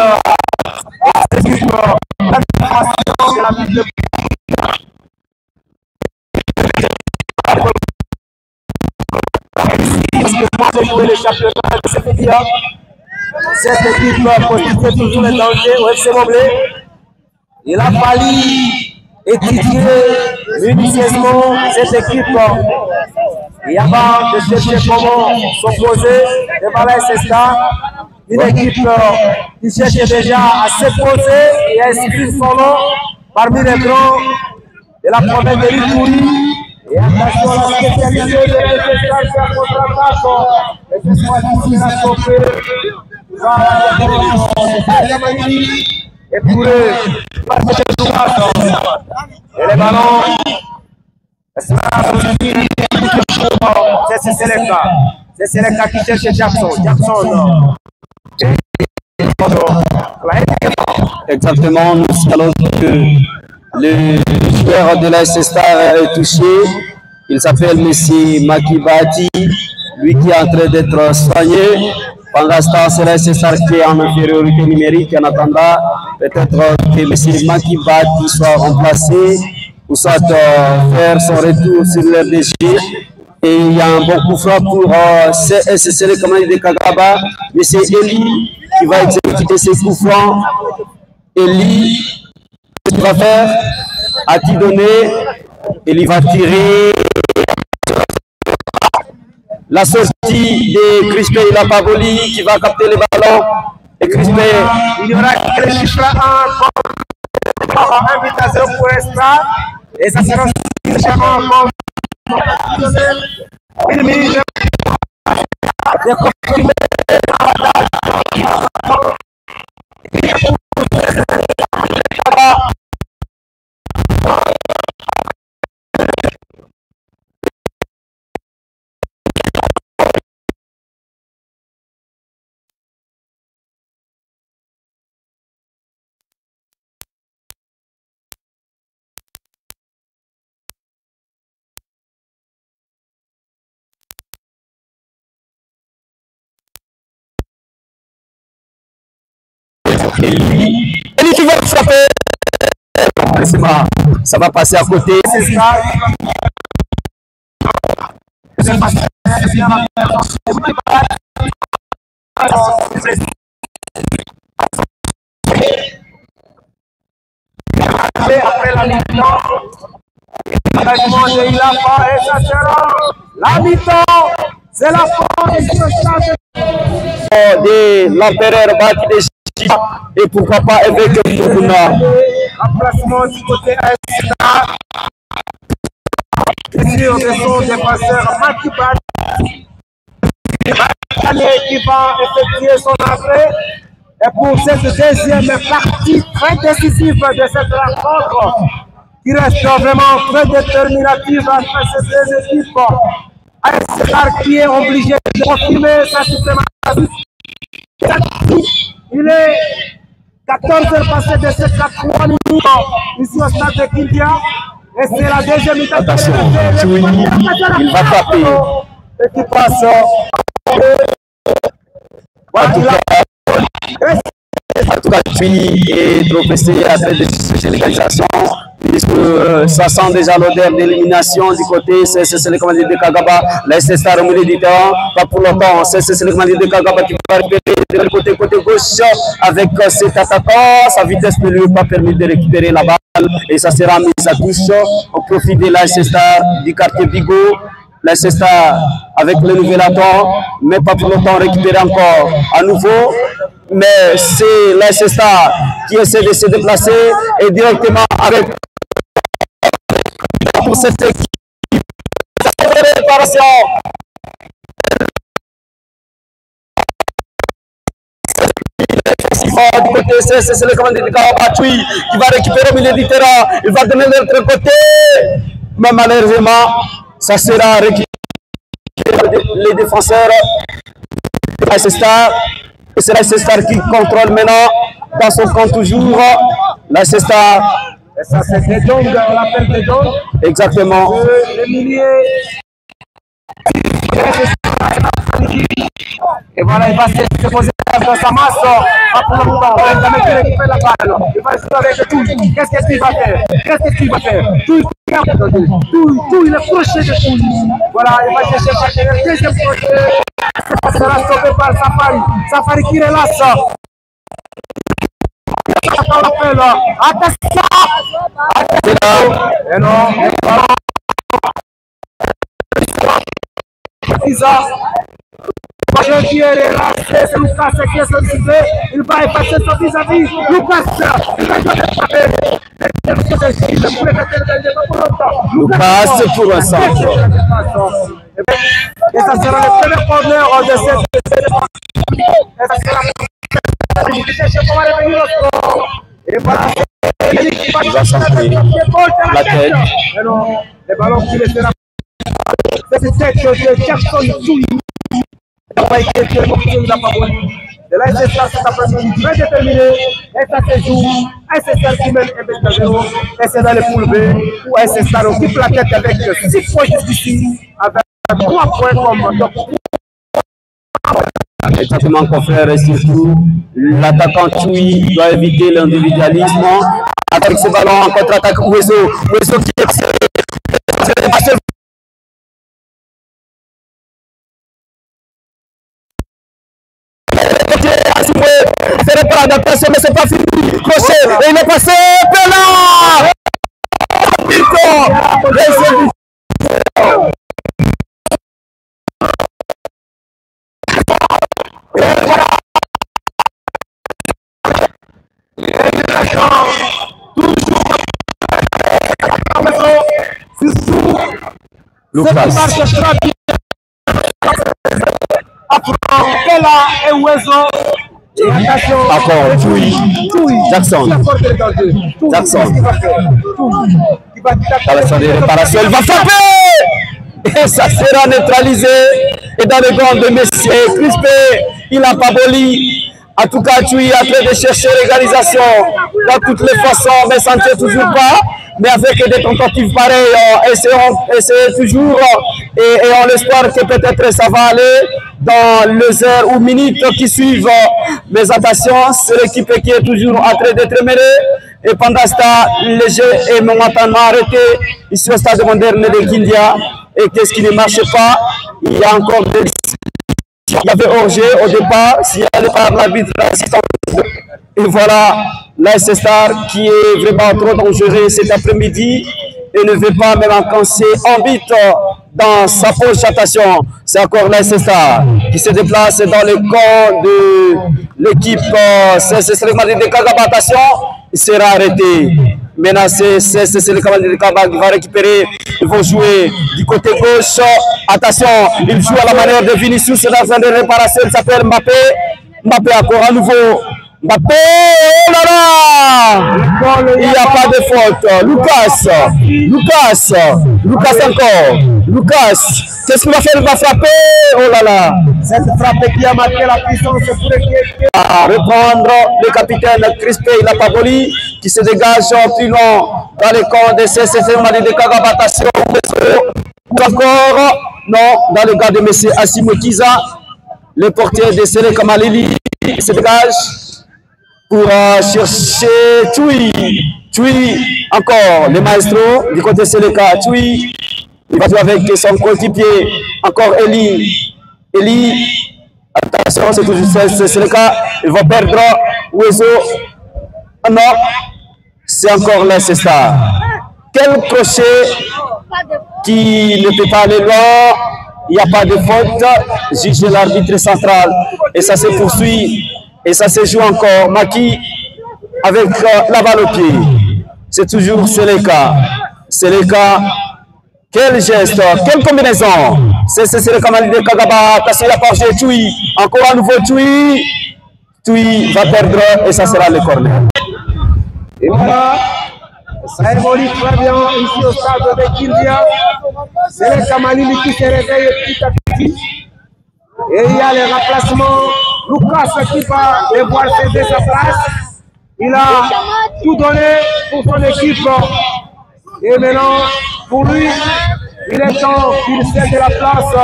Cette équipe constitue toujours le danger au FC Moblé. Il a fallu étudier minutieusement cette équipe et avant de chercher comment s'opposer devant la SSA. Une équipe qui cherche déjà à s'imposer et à inscrire son nom parmi les grands de la province de l'Ituri. Et attention à la spécialité de la SSA sur la contre-attaque. Et ce soit ici la sauver. Et pour eux, passer de droite. Et les le ballon. C'est Seleka. C'est Seleka qui cherche Jackson. Jackson. Exactement, nous savons que le joueur de la Star est touché. Il s'appelle M. Makibati, lui qui est en train d'être soigné. Pendant ce temps, c'est la Star qui est en infériorité numérique. En attendant, peut-être que M. Makibati soit remplacé ou soit faire son retour sur l'RDG. Et il y a un bon coup franc pour CSC le commandant de Kagaba. Mais c'est Eli qui va exécuter ses coups francs. Eli, qu'est-ce qu'il va faire? A-t-il donné? Eli va tirer. La sortie de Crispé Lapavoli qui va capter les ballons. Et Crispé, il y aura le chiffre 1 but à 0 pour Estra. Et ça sera encore une minute. Eli qui va frapper. Ça va passer à côté. C'est ça. Après la mi-temps, l'engagement de Ilafa et ça sera la mi-temps. C'est la fin de l'empereur Bati de Chiba et pourquoi pas avec Fukuna. Remplacement du côté Est. Sur de son défenseur Makibati qui va effectuer son entrée. Et pour cette deuxième partie très décisive de cette rencontre, qui reste vraiment très déterminative entre ces deux équipes, ASR qui est obligé de confirmer sa systématique. Il est 14h passées de ces 4 minutes ici au stade de Kindia. Et c'est la deuxième mi-temps. Attention, il va taper. Et qui passe. En tout cas, lui est trop pressé à faire des légalisations, puisque ça sent déjà l'odeur d'élimination du côté c'est le commandant de Kagaba, la SSR au milieu du terrain, pas pour longtemps, c'est le commandant de Kagaba qui va récupérer de l'autre côté gauche avec cet attaquant, sa vitesse ne lui a pas permis de récupérer la balle et ça sera mis à touche au profit de la SSR du quartier Bigot. La Star avec le nouvel attaquant, mais pas pour longtemps récupérer encore à nouveau. Mais c'est la Star qui essaie de se déplacer et directement avec pour cette équipe. Préparation. Du côté, c'est le commandant de Kawabatoui qui va récupérer au milieu du terrain. Il va donner de l'autre côté, mais malheureusement, ça sera récupéré les défenseurs de la Star. Et c'est la Star qui contrôle maintenant dans son camp toujours. La Star. Et ça, c'est des dons, on l'appelle des dons. Exactement. Le milieu. Et voilà, il va se poser dans sa masse. Pas pour longtemps. Il va mettre récupérer la balle. Il va jouer avec tout. Qu'est-ce qu'il va faire? Qu'est-ce qu'il va faire? Tout, il est crochet de tout. Voilà, il va chercher le deuxième crochet. Ça sera stoppé par Safari. Safari qui relâche. Attention! Et non, le qui est relaxé, c'est Lucas qui est sollicité. Il va effacer son vis-à-vis. Lucas, il va Lucas pour un centre. Et ça sera le premier corner de cette. Et ça sera. Et voilà. Il va centrer la tête. Non, les ballons qui les feront. C'est tête de Jackson Tui. Il n'a pas été il n'a pas volé. Et là, c'est ça, cet après-midi très déterminé. Et ça se joue. SSR qui mène 1-0. Et c'est dans les poules B. Où SSR occupe la tête avec 6 points jusqu'ici. Avec 3 points comme top. Exactement, confrère, et surtout, l'attaquant Tui doit éviter l'individualisme. Avec ce ballon en contre-attaque, Ouezo qui est c'est pas l'adaptation, mais c'est pas fini. Crochet, et il est passé, Pela! Lucas. Et Ouezo. Encore, Tui. Jackson. Dans les réparations, il va frapper! Et ça sera neutralisé. Et dans le gant de Messier, Crispé, il n'a pas boli. En tout cas, Tui est en train de chercher l'égalisation dans toutes les façons, mais ça ne fait toujours pas. Mais avec des tentatives pareilles, essayons toujours et on l'espoir que peut-être ça va aller dans les heures ou minutes qui suivent. Mais attention, c'est l'équipe qui est toujours en train d'être mêlée. Et pendant ce temps, le jeu est momentanément arrêté ici au stade moderne de Kindia. Et qu'est-ce qui ne marche pas? Il y a encore des... Il y avait hors-jeu au départ, signalé par l'arbitre assistant. Et voilà, l'AS Star qui est vraiment trop dangereux cet après-midi et ne veut pas même encaisser un but dans sa poche. Attention, c'est encore l'AS Star qui se déplace dans le camp de l'équipe. C'est le Madrid de Kagaba. Attention, il sera arrêté. Maintenant, c'est le Madrid de Kagaba qui va récupérer. Ils vont jouer du côté gauche. Attention, il joue à la manière de Vinicius dans un de réparation. Il s'appelle Mbappé. Mbappé encore à nouveau. Mbappé, oh là là! Il n'y a pas de faute. Lucas encore. Lucas, qu'est-ce qu'il va faire? Il va frapper. Oh là là! Cette frappe qui a marqué la puissance pour l'équipe. À reprendre le capitaine Crispé, il n'a pas volé, qui se dégage plus long dans les camps de CCC Mali de Kagabatation. Encore, non, dans le cas de M. Assimo Kiza, le portier de Sele Kamalili se dégage pour chercher Tui. Tui, encore, le maestro du côté Seleka. Tui, il va jouer avec son coéquipier. Encore Eli. Attention, c'est toujours Seleka. Il va perdre Ouezo. Non, c'est encore l'AS Star. Quel crochet qui ne peut pas aller loin. Il n'y a pas de faute. Juge l'arbitre central. Et ça se poursuit. Et ça se joue encore. Maki avec la balle au pied. C'est toujours Seleka. Seleka. Quel geste, quelle combinaison. C'est le Kamali de Kagaba. Attention, il a pas joué Tui. Encore un nouveau Tui. Tui va perdre et ça sera le corner. Et voilà, ça évolue très bien ici au stade de Kindia. C'est le Kamali qui se réveille petit à petit. Et il y a les remplacements. Lucas qui va devoir céder sa place. Il a tout donné pour son équipe. Et maintenant, pour lui, il est temps qu'il cède la place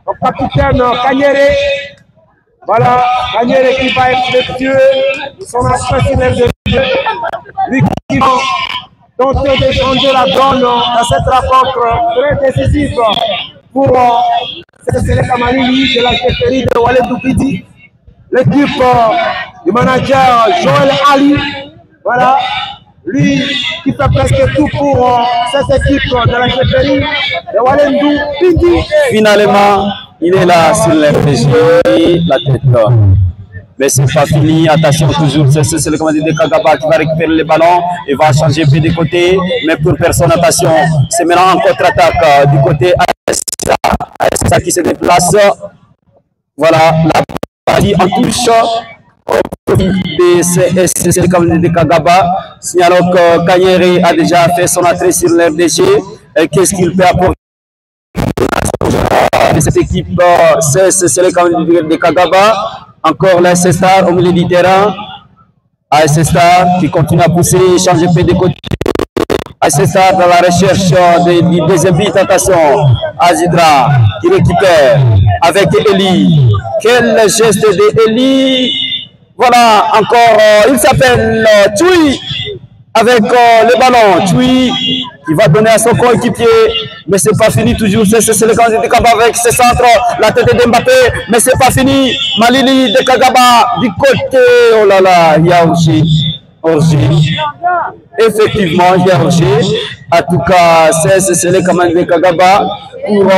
au capitaine Kanyere. Voilà, Kanyere qui va effectuer son aspect de jeu. Lui qui va tenter de changer la donne dans cette rencontre très décisive pour le Kamalili de la chefferie de Walid Doupidi. L'équipe du manager Joël Ali. Voilà. Lui qui fait presque tout pour cette équipe de la chefferie de Walendou Pindi. Finalement, il est là sur l'RPG, la tête. Mais c'est pas fini, attention toujours, c'est le commandant de Kagaba qui va récupérer le ballon, il va changer un peu de côté, mais pour personne, attention, c'est maintenant en contre-attaque du côté ASA qui se déplace. Voilà, la balle en touche au profit de le commandant de Kagaba. Signalons que Kanyeri a déjà fait son entrée sur l'RDG. Qu'est-ce qu'il peut apporter de cette équipe? C'est le candidat de Kagaba. Encore la AS Star au milieu du terrain. AS Star qui continue à pousser, changer de côté. AS Star dans la recherche des deuxième but. Attention, Azidra qui récupère avec Eli. Quel geste de Eli! Voilà, encore, il s'appelle Tui avec le ballon. Tui qui va donner à son coéquipier, mais c'est pas fini toujours. C'est le candidat de Kagaba avec ses centres, la tête de Mbappé, mais c'est pas fini. Malili de Kagaba du côté, oh là là, il y a Orgi. Effectivement, il y a Orgi. En tout cas, c'est le candidat de Kagaba pour.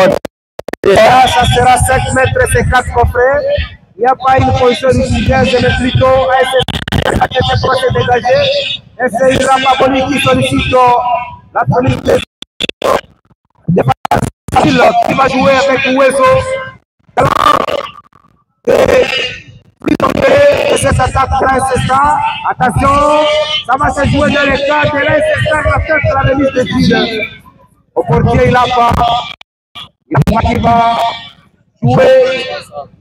Ça sera 5 mètres et 4 coffrets. Il n'y a pas une position d'hygiène, mais plutôt la tête est dégagée. Et c'est une Rapaboni qui sollicite la police qui va jouer avec Ouezo. Plus tombé de cette attaque de l'AS. Attention, ça va se jouer dans les cas de l'AS, la tête de la remise de Gilles. Au portier, il n'a pas. Il va jouer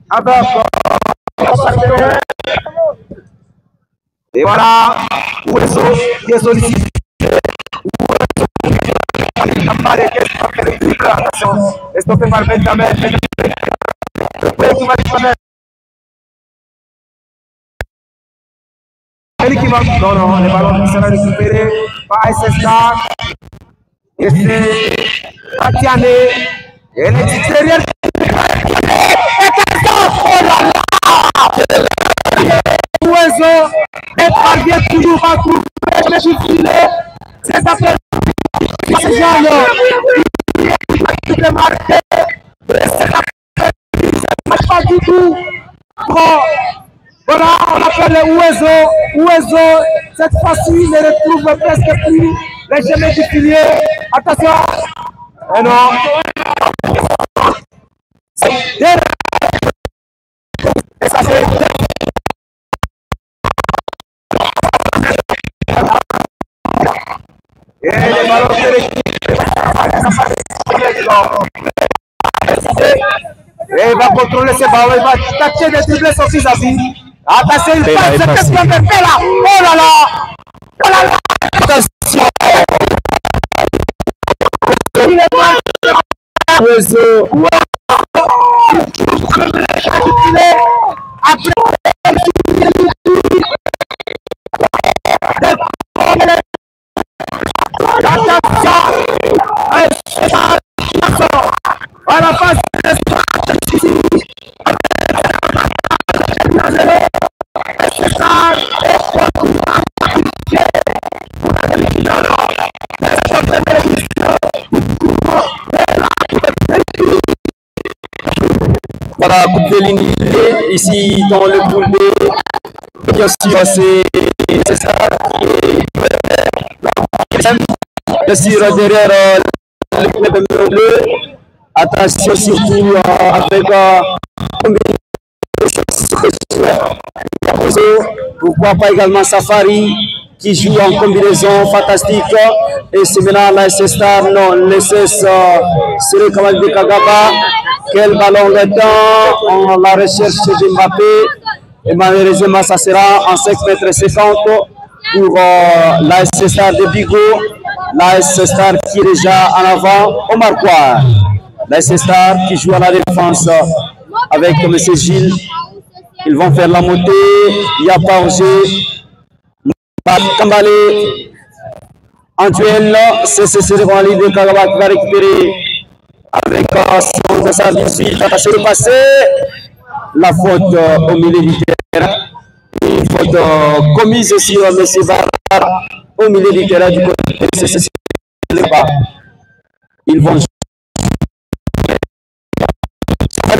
avec et voilà, Ouezo qui est sollicité. Stoppé par Benjamin. Non, le ballon sera récupéré par AS Star. Et c'est Tatiane. Et l'extérieur. Ouezo parvient toujours à trouver le filet. C'est après c'est Jean il est marqué. C'est pas du tout. Bon, voilà, on appelle Ouezo. Ouezo, cette fois-ci, il ne retrouve presque plus les chemins du pilier. Attention. Et non. Et ça c'est et le ballon de l'équipe et il va contrôler ses ballons, il va tâcher de dribbler son fils à vie. Attention, il passe, c'est qu'est-ce qu'on fait là? Oh là là! Oh là là! Attention! Il est mal! Ouezo! Après, à la face voilà, coupe de ligne ici dans le pool B. Bien sûr, c'est ça bien sûr derrière le club bleu. Attention surtout avec pourquoi pas également Safari qui joue en combinaison fantastique. Et c'est maintenant l'AS Star, non, l'SS c'est le candidat de Kagaba. Quel ballon dedans, on la recherche de Mbappé. Et malheureusement, ça sera en 5 mètres 50 pour l'AS Star de Bigo. L'AS Star qui est déjà en avant au marquoir. L'AS Star qui joue à la défense avec M. Gilles. Ils vont faire la montée. Il n'y a pas Roger. Kambalé en duel. C'est le rallye de Kagaba qui va récupérer avec son service. Attention de passer. La faute au milieu du terrain. Une faute commise sur M. Barra au milieu du terrain du côté de ils vont jouer.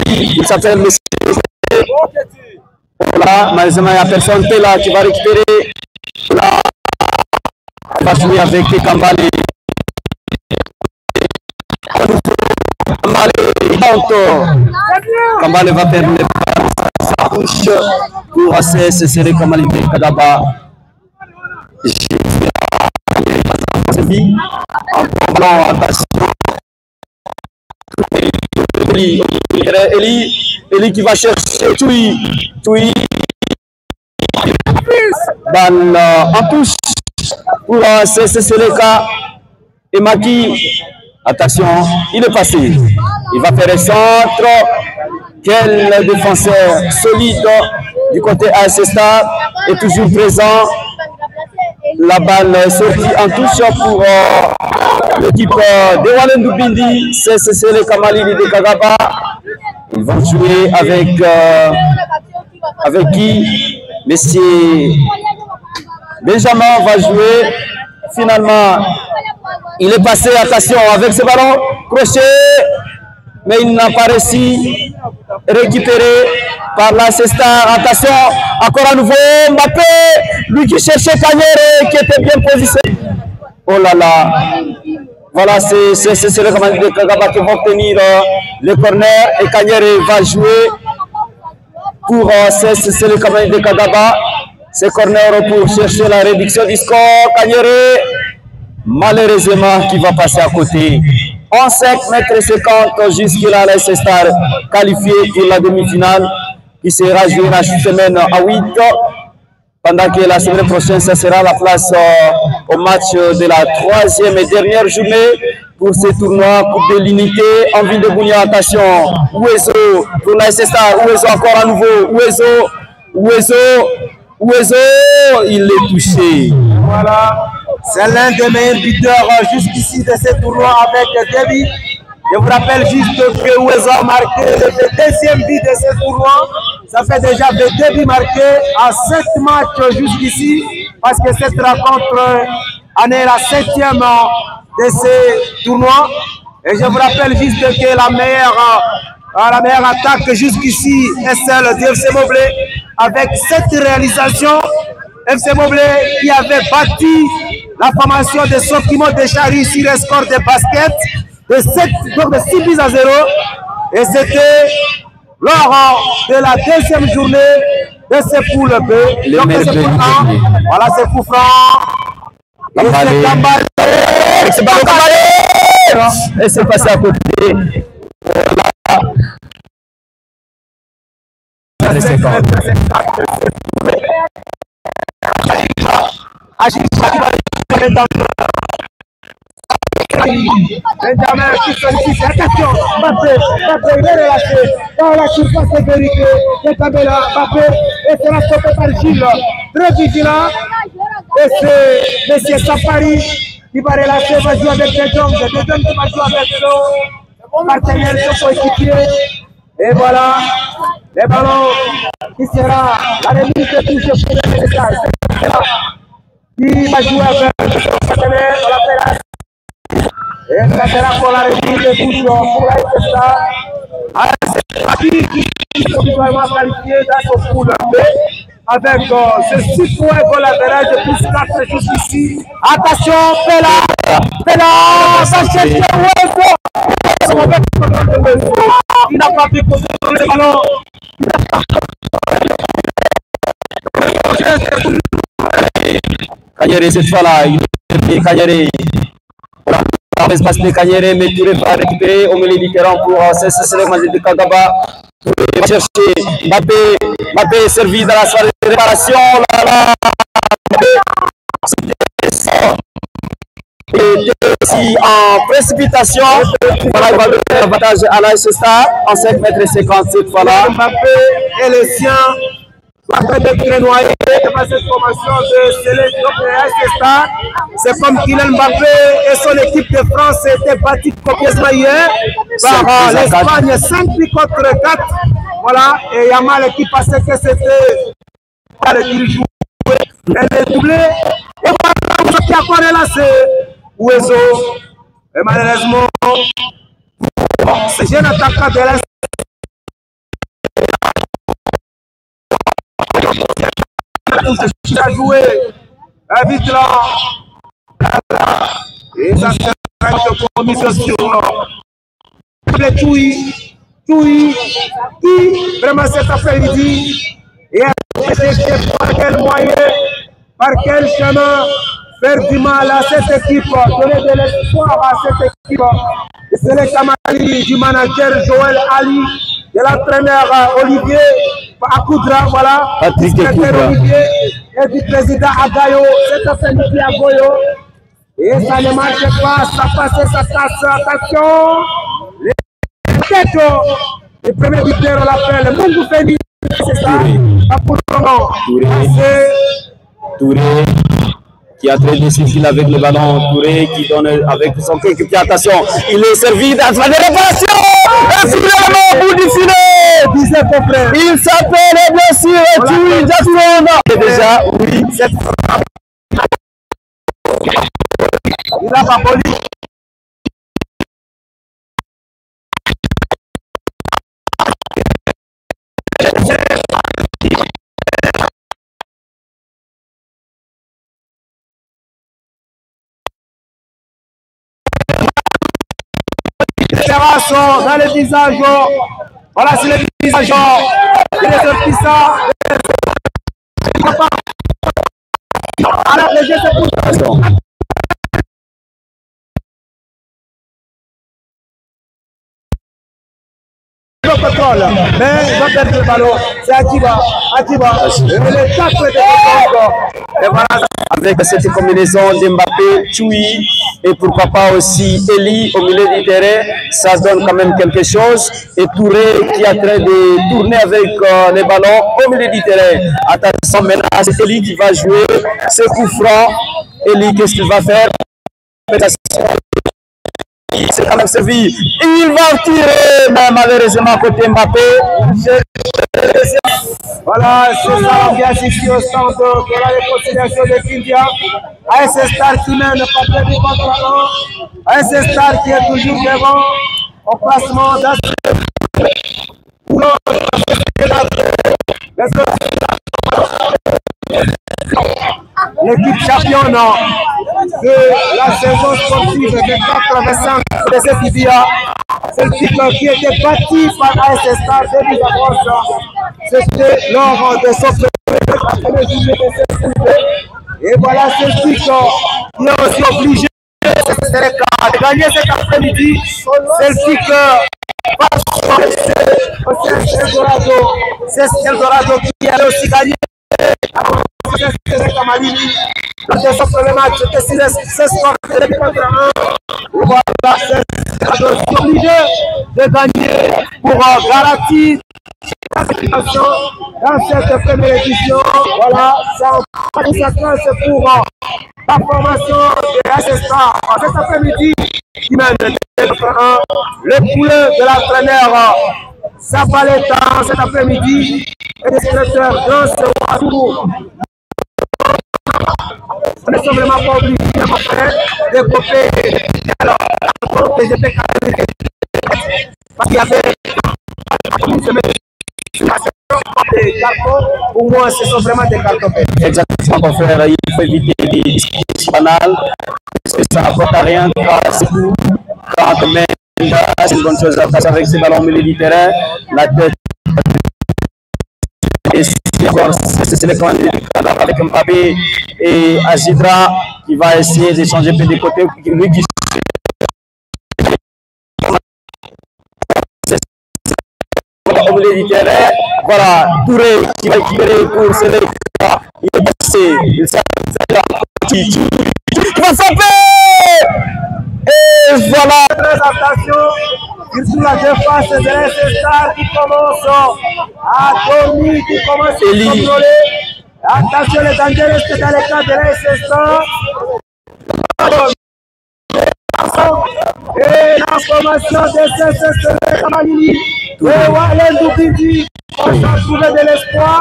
Il s'appelle M. Voilà, malheureusement il n'y a personne là qui va récupérer. Là, on va jouer avec Kambalé. Kambalé va permettre sa bouche pour assez se serrer Kambalé de Kagaba. vie. Attention. Eli qui va chercher Toui. Balle en touche pour CCCLK. Et Maki. Attention, il est passé. Il va faire un centre. Quel défenseur solide du côté AS Star est toujours présent. La balle est sortie en touche pour l'équipe de Walendou Bindi. C'est les Kamalili de Kagaba. Ils vont jouer avec qui? Monsieur Benjamin va jouer. Finalement, il est passé, attention, avec ce ballon, crochet, mais il n'a pas réussi. Récupéré par la Star. Attention, encore à nouveau, Mbappé, lui qui cherchait Kanyere, qui était bien positionné. Oh là là, voilà, c'est le commandant de Kagaba qui va obtenir le corner et Kanyere va jouer pour c'est le commandant de Kagaba. C'est corner pour chercher la réduction du score. Kanyere, malheureusement, qui va passer à côté. En 5 mètres 50 jusqu'à la Star qualifiée pour la demi-finale qui sera jouée la semaine à 8. Pendant que la semaine prochaine, ça sera la place au match de la 3e et dernière journée pour ce tournoi Coupe de l'Unité en ville de Bunia. Attention, Ouezo pour la Star, Ouezo encore à nouveau, Ouezo, il est touché. Voilà, c'est l'un des meilleurs buteurs jusqu'ici de ce tournoi avec Debbie. Je vous rappelle juste que Ouezo a marqué le deuxième but de ce tournoi. Ça fait déjà 2 buts marqués à 7 matchs jusqu'ici, parce que cette rencontre en est la 7e de ce tournoi. Et je vous rappelle juste que la meilleure attaque jusqu'ici est celle de FC Moblé, avec 7 réalisations. FC Moblé qui avait bâti la formation de Sokimo déjà réussi le score de basket de 6 buts à 0. Et c'était lors de la 2e journée de ce poule B. Donc c'est pour voilà, c'est coup franc. Et c'est passé à côté. Benjamin qui sollicite, attention, Mbappé, il est relâché dans la surface de vérité de Kabela, Mbappé, et sera stoppé par Gilles, très vigilant, et c'est M. Safari qui va relâcher, va jouer avec Dedong qui va jouer avec son partenaire, son coéquipier, et voilà, le ballon qui sera la remise de touche pour le message, qui va jouer avec son partenaire, on l'appelle. Et ça sera pour la remise de touche pour la SSA. Qui sont vraiment qualifiés dans ce pool B avec ce 6 points pour l'average plus 4 jusqu'ici. Attention, Pela, va chercher Ouezo. Il n'a pas pu contrôler le ballon. Kanyere cette fois-là, il est Kanyere. Dans l'espace de Kanyere, mais Touré va récupérer au milieu du terrain pour c'est le match de Kagaba. Il va chercher Mbappé est servi dans la soirée de réparation. Et aussi en précipitation, voilà, il va donner l'avantage à la Star en 5 mètres 50 cette fois-là. Mbappé et les siens sont en train d'être noyés devant cette formation de Star. C'est comme Kylian Mbappé et son équipe de France étaient battus copieusement hier par l'Espagne 5 buts contre 4. Voilà, et Yamal qui pensait que c'était le qu'il jouait, elle est doublée. Et voilà, ce qui a encore là, c'est Ouezo. Et malheureusement, ce jeune attaquant de l'Est. Il a joué vite là. Et ça sera une commission sur Toui, qui vraiment cet après-midi et par quel moyen, par quel chemin faire du mal à cette équipe, donner de l'espoir à cette équipe. C'est les camarades du manager Joël Ali, de l'entraîneur Olivier Akoudra, voilà, Patrick Olivier, et du président Agayo, cet après-midi à Goyo. Et ça ne marche pas, ça passe, ça casse, attention. Le premier buteur, on l'appelle Mungu Feni, c'est ça, pour le moment. Touré, qui a très difficile avec le ballon. Touré qui donne avec son coéquipier. Attention, il est servi dans la réparation. Et finalement, au bout du filet, il s'appelle bien sûr Tui Jackson. Et déjà, oui, cette il a pas poli. Sont dans les visages. Voilà, c'est les visages. Les ressortissants. Alors, les jeux se poussent. Contrôle, mais il va perdre le ballon. C'est Akiba. Les quatre de et voilà, avec cette combinaison d'Mbappé, Tui et pourquoi pas aussi Eli au milieu du terrain, ça donne quand même quelque chose. Et Touré qui est en train de tourner avec les ballons au milieu du terrain. Attention, maintenant c'est Eli qui va jouer ce coup franc. Eli, qu'est-ce qu'il va faire? C'est quand même servi. Il va tirer, mais malheureusement côté Mbappé. Voilà, c'est ça l'ambiance ici au centre de la réconciliation de Kindia. AS Star qui mène pas très bien contre AS Star qui est toujours devant au placement dans l'équipe championne de la saison sportive de 85 de cette IBA. C'est l'équipe qui était battue par AS Star début d'avance. C'était lors de son et voilà ce l'équipe qui est aussi obligé de gagner cet après-midi. C'est l'équipe c'est Eldorado qui a aussi gagné. La deuxième premier match était 16 contre 1. Voilà, c'est obligé de gagner pour garantir la participation dans cette première édition. Voilà, ça c'est pour la formation de AS Star. Cet après-midi, qui mène le poulet de l'entraîneur Zabaleta cet après-midi et le secrétaire Grand Sewatou. On ne sont vraiment pas obligés de développer alors que j'étais parce qu'il y avait des cartons, pour moi ce sont vraiment des cartons. Exactement, mon frère, il faut éviter les discussions banales parce que ça n'apporte à rien. Quand même, c'est une bonne chose à faire avec ces ballons au milieu du terrain, la tête. Et c'est le camp avec Mbappé et Azidra qui va essayer de changer peu de côté. Lui qui au milieu du terrain, voilà, Touré qui va récupérer pour se lever. Il est passé, il va frapper. Et voilà. Très attention, sur la défense de l'AS Star qui commence à dormir, qui commence à contrôler. Attention les dangers restent dans les cas de l'AS Star. Et la formation de CCC Kamalini. Et Walen Doubidi, on va trouver de l'espoir.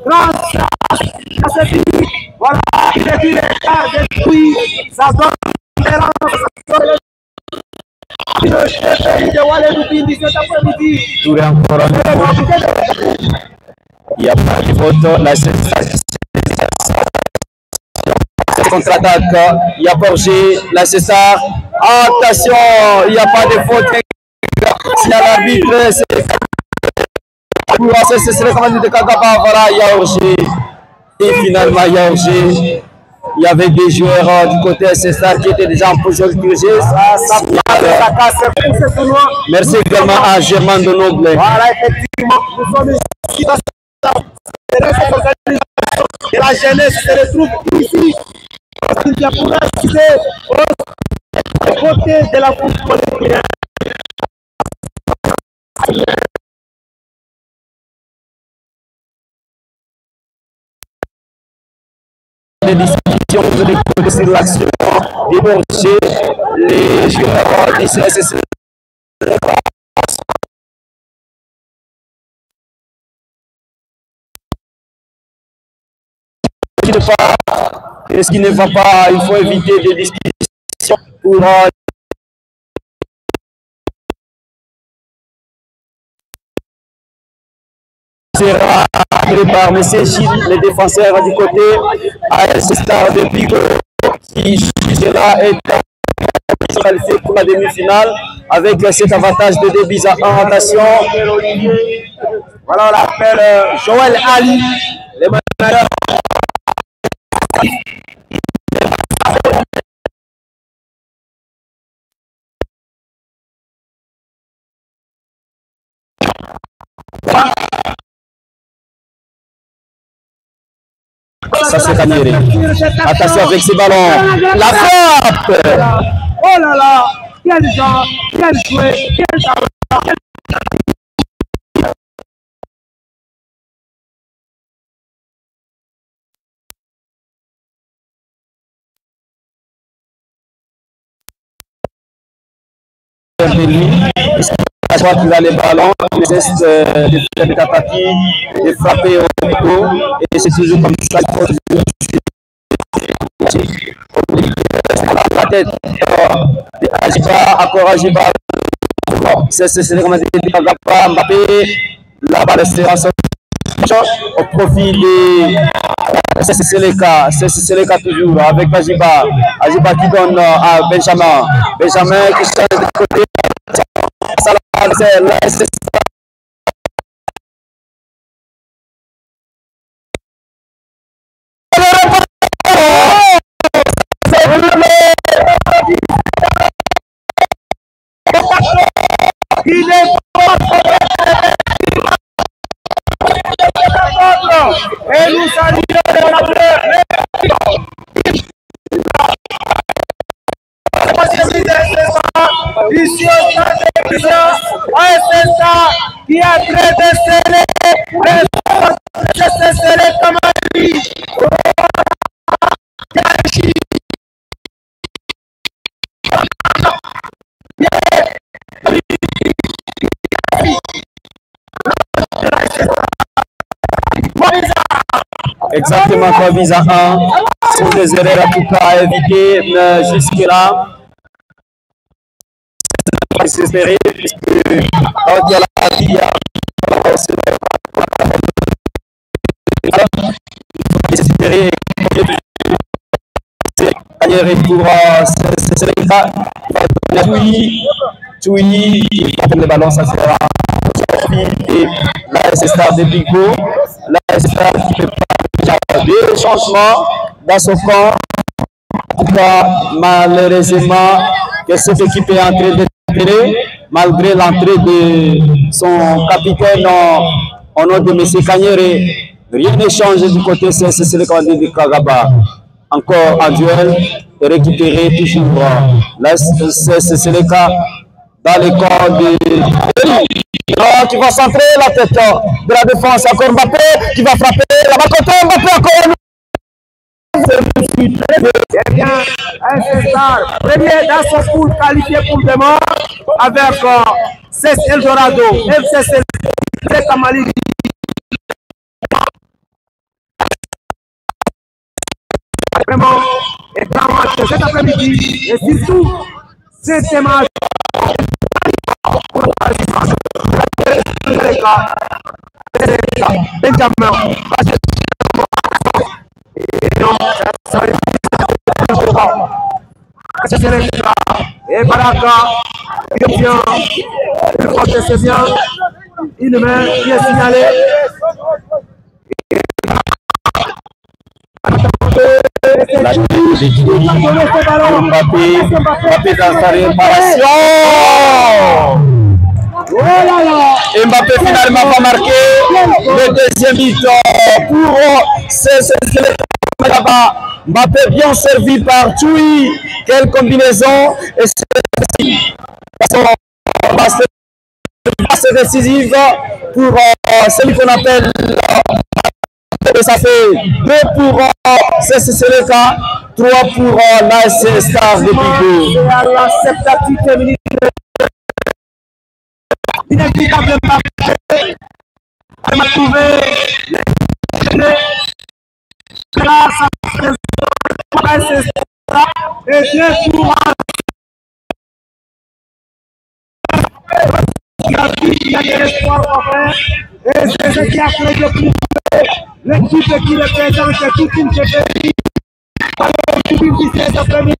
Grâce à cette équipe, voilà, il est dit les cas depuis, ça donne le chef de Walen Doubidi cet après-midi. Touré encore un peu. Il n'y a pas de faute. La contre-attaque. Il y a Borgé, la César. Attention, il n'y a pas de faute. S'il y a l'arbitre, c'est le commandant de Kagaba. Voilà, il y a Borgé. Et finalement, il y a Borgé. Il y avait des joueurs du côté SSR qui étaient déjà en position de diriger. Merci également à Germain de Noble. Voilà, effectivement, nous sommes ici dans et la jeunesse se retrouve ici. Il y a pour assister aux côtés de la football. Les discussions de l'école sur l'action débaucher les joueurs du CSS. Et ce qui ne va pas, il faut éviter des discussions pour sera créé par M. Gilles, le défenseur du côté AS Star de Pico, qui sera qualifié pour la demi-finale avec cet avantage de 2 buts à 1. Attention. Voilà, on l'appelle Joël Ali, le manager. Ça c'est Kanyere. Attention avec ces ballons. La frappe. Oh là là, quel genre, quel joueur, quel talent. À chaque fois qu'il a les ballons, il cesse de faire des tentatives, de frapper au micro, et c'est toujours comme ça qu'il faut la tête. Ajiba, encore Ajiba. C'est comme Mbappé, la balle sera au profit de c'est le cas toujours avec Ajiba. Ajiba qui donne à Benjamin. Benjamin qui change de côté. Il est et nous saluons ici au stade de Christian, qui a très décelé, c'est scellé comme un lit. Exactement, quoi, vise à 1. Sont des erreurs en tout cas à éviter, mais jusque-là, c'est pas désespéré, puisque quand il y a la vie, il y a désespéré. Pour Touy, il va prendre le ballon, ça sera et là c'est Star de Bigo, là c'est Star qui fait des changements dans son camp. En tout cas, malheureusement, que cette équipe est en train de tirer, malgré l'entrée de son capitaine au nom de M. Kanyere. Rien ne change du côté CSC le candidat de Kagaba. Encore en duel et récupérer toujours. Là, c'est le cas dans les camps de qui va centrer la tête de la défense. Encore Mbappé qui va frapper. La balle contre Mbappé encore. Eh bien, un Star, premier dans son pool qualifié pour demain avec CES Eldorado, FCC Tamali. Vraiment, un grand match cet après-midi et surtout, c'est un match pour Benjamin. Et Baraka, il est bien, il croit que c'est bien, une main qui est signalée. Mbappé dans sa réparation. Mbappé finalement pas marqué. Le deuxième but pour Mbappé bien servi par Choui. Quelle combinaison. Et c'est décisive pour celui qu'on appelle. Et ça fait 2 pour CCCLK, 3 pour l'AS Star de Bigo. À la 78e minute. Inévitable Mbappé. Elle m'a trouvé grâce à l'AS Star et 2 pour qui a de l'espoir en fait. Et c'est ce qui a fait le plus. L'équipe qui représente toute une chefferie. L'équipe qui s'est après-midi.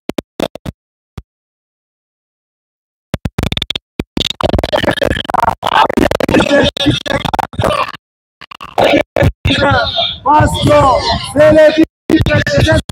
Parce que c'est l'équipe qui représente.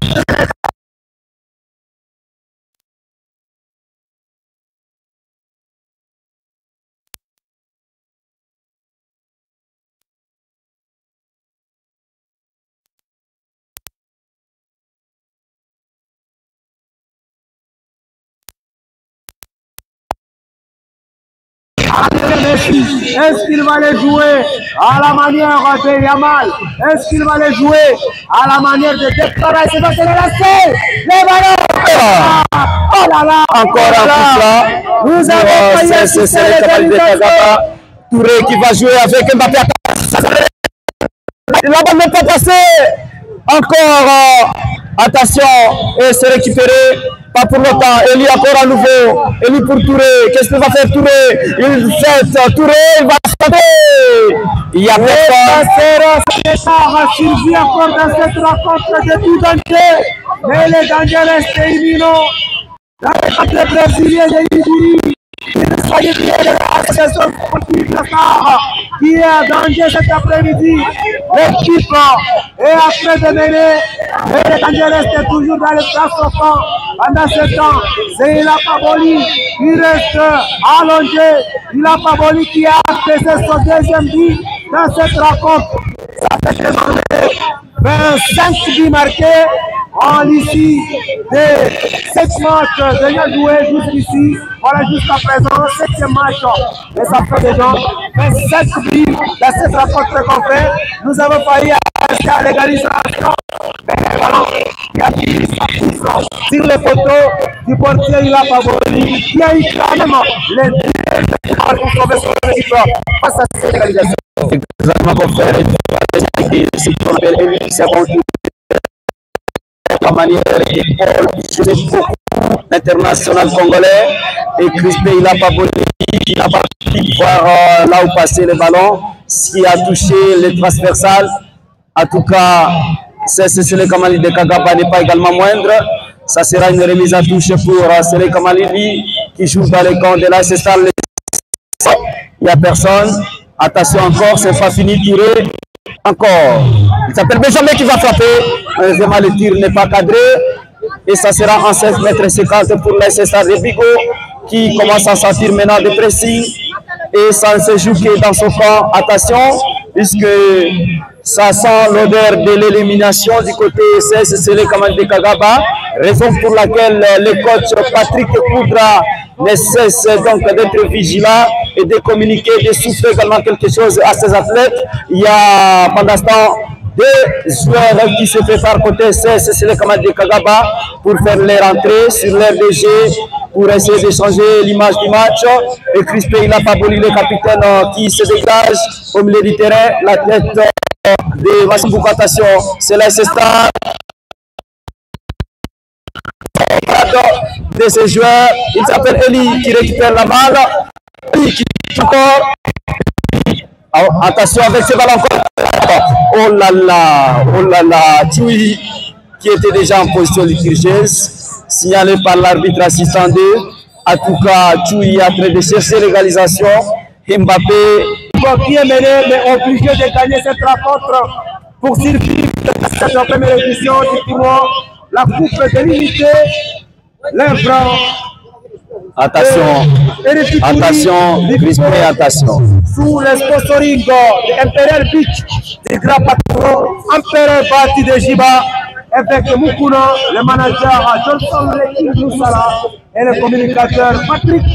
Est-ce qu'il va les jouer à la manière de Yamal? Est-ce qu'il va les jouer à la manière de Depara? C'est pas lancer les ballons. Oh là là! Encore un coup là. Nous avons c'est le Kamal de Kagaba. Touré qui va jouer avec Mbappé. La balle n'est pas passée. Encore attention et c'est récupéré. Pas pour longtemps, Eli encore à nouveau, Eli pour Touré, qu'est-ce qu'il va faire Touré? Il fait Touré, il va sauter. Il y a personne. Sylvie encore dans cette rencontre de tout danger, mais les dangers restent imminents. Le Brésilien de Liboury, qui est à danger cet après-midi. L'équipe est après de mener, mais les dangers restent toujours dans le place au fond. Pendant ce temps, c'est Ila Paboli qui reste allongé. Ila Paboli qui a fait son deuxième but dans cette rencontre. Ça fait désormais 25 buts marqués en l'issue de 7 matchs déjà joués jusqu'ici. Voilà jusqu'à présent, 7e match. Et ça fait déjà 27 buts dans cette rencontre qu'on fait. Nous avons failli à l'égalisation. Mais voilà, il y a eu sur les photos du portier Ila Paboli qui a eu quand même les deux pour sauver son équipe face à cette égalisation. Exactement pour faire ce qu'on appelle la manière de l'international congolais et Crispé il n'a pas volé, il n'a pas pu voir là où passer le ballon, ce qui a touché les transversales. En tout cas, c'est le Kamali de Kagaba n'est pas également moindre. Ça sera une remise à touche pour Sele Kamali qui joue dans les camps de la Star. Il n'y a personne. Attention encore, c'est pas fini, tiré. Encore. Il s'appelle Benjamin qui va frapper. Heureusement, le tir n'est pas cadré. Et ça sera en 16 mètres 50 pour la Star de Bigo qui commence à sentir maintenant de pressing. Et ça ne se joue que dans son camp. Attention, puisque ça sent l'odeur de l'élimination du côté CSCL Kamal de Kagaba. Raison pour laquelle le coach Patrick Koudra ne cesse donc d'être vigilant et de communiquer, de souffler également quelque chose à ses athlètes. Il y a pendant ce temps 2 joueurs qui se préparent côté CSCL Kamal de Kagaba pour faire les rentrées sur l'air de jeu, pour essayer de changer l'image du match. Et Crispé il n'a pas volé le capitaine qui se dégage au milieu du terrain, la tête de Massim Boukatation, c'est la Star. De ces joueurs, il s'appelle Eli qui récupère la balle, Eli qui encore. Attention avec ce ballon encore. Oh là là, Tchoui qui était déjà en position litigieuse, signalé par l'arbitre assistant 2. En tout cas, Tchoui est en train de chercher l'égalisation. Mbappé qui est mené, mais obligé de gagner cette rencontre pour survivre cette première édition du tournoi la coupe de l'unité, l'Imbran. Attention, attention, respect, attention. Sous le sponsoring de Imperial Beach, du grand patron Empereur Bati de Jiba, avec Mukuna, le manager Johnson Moussala et le communicateur Patrick.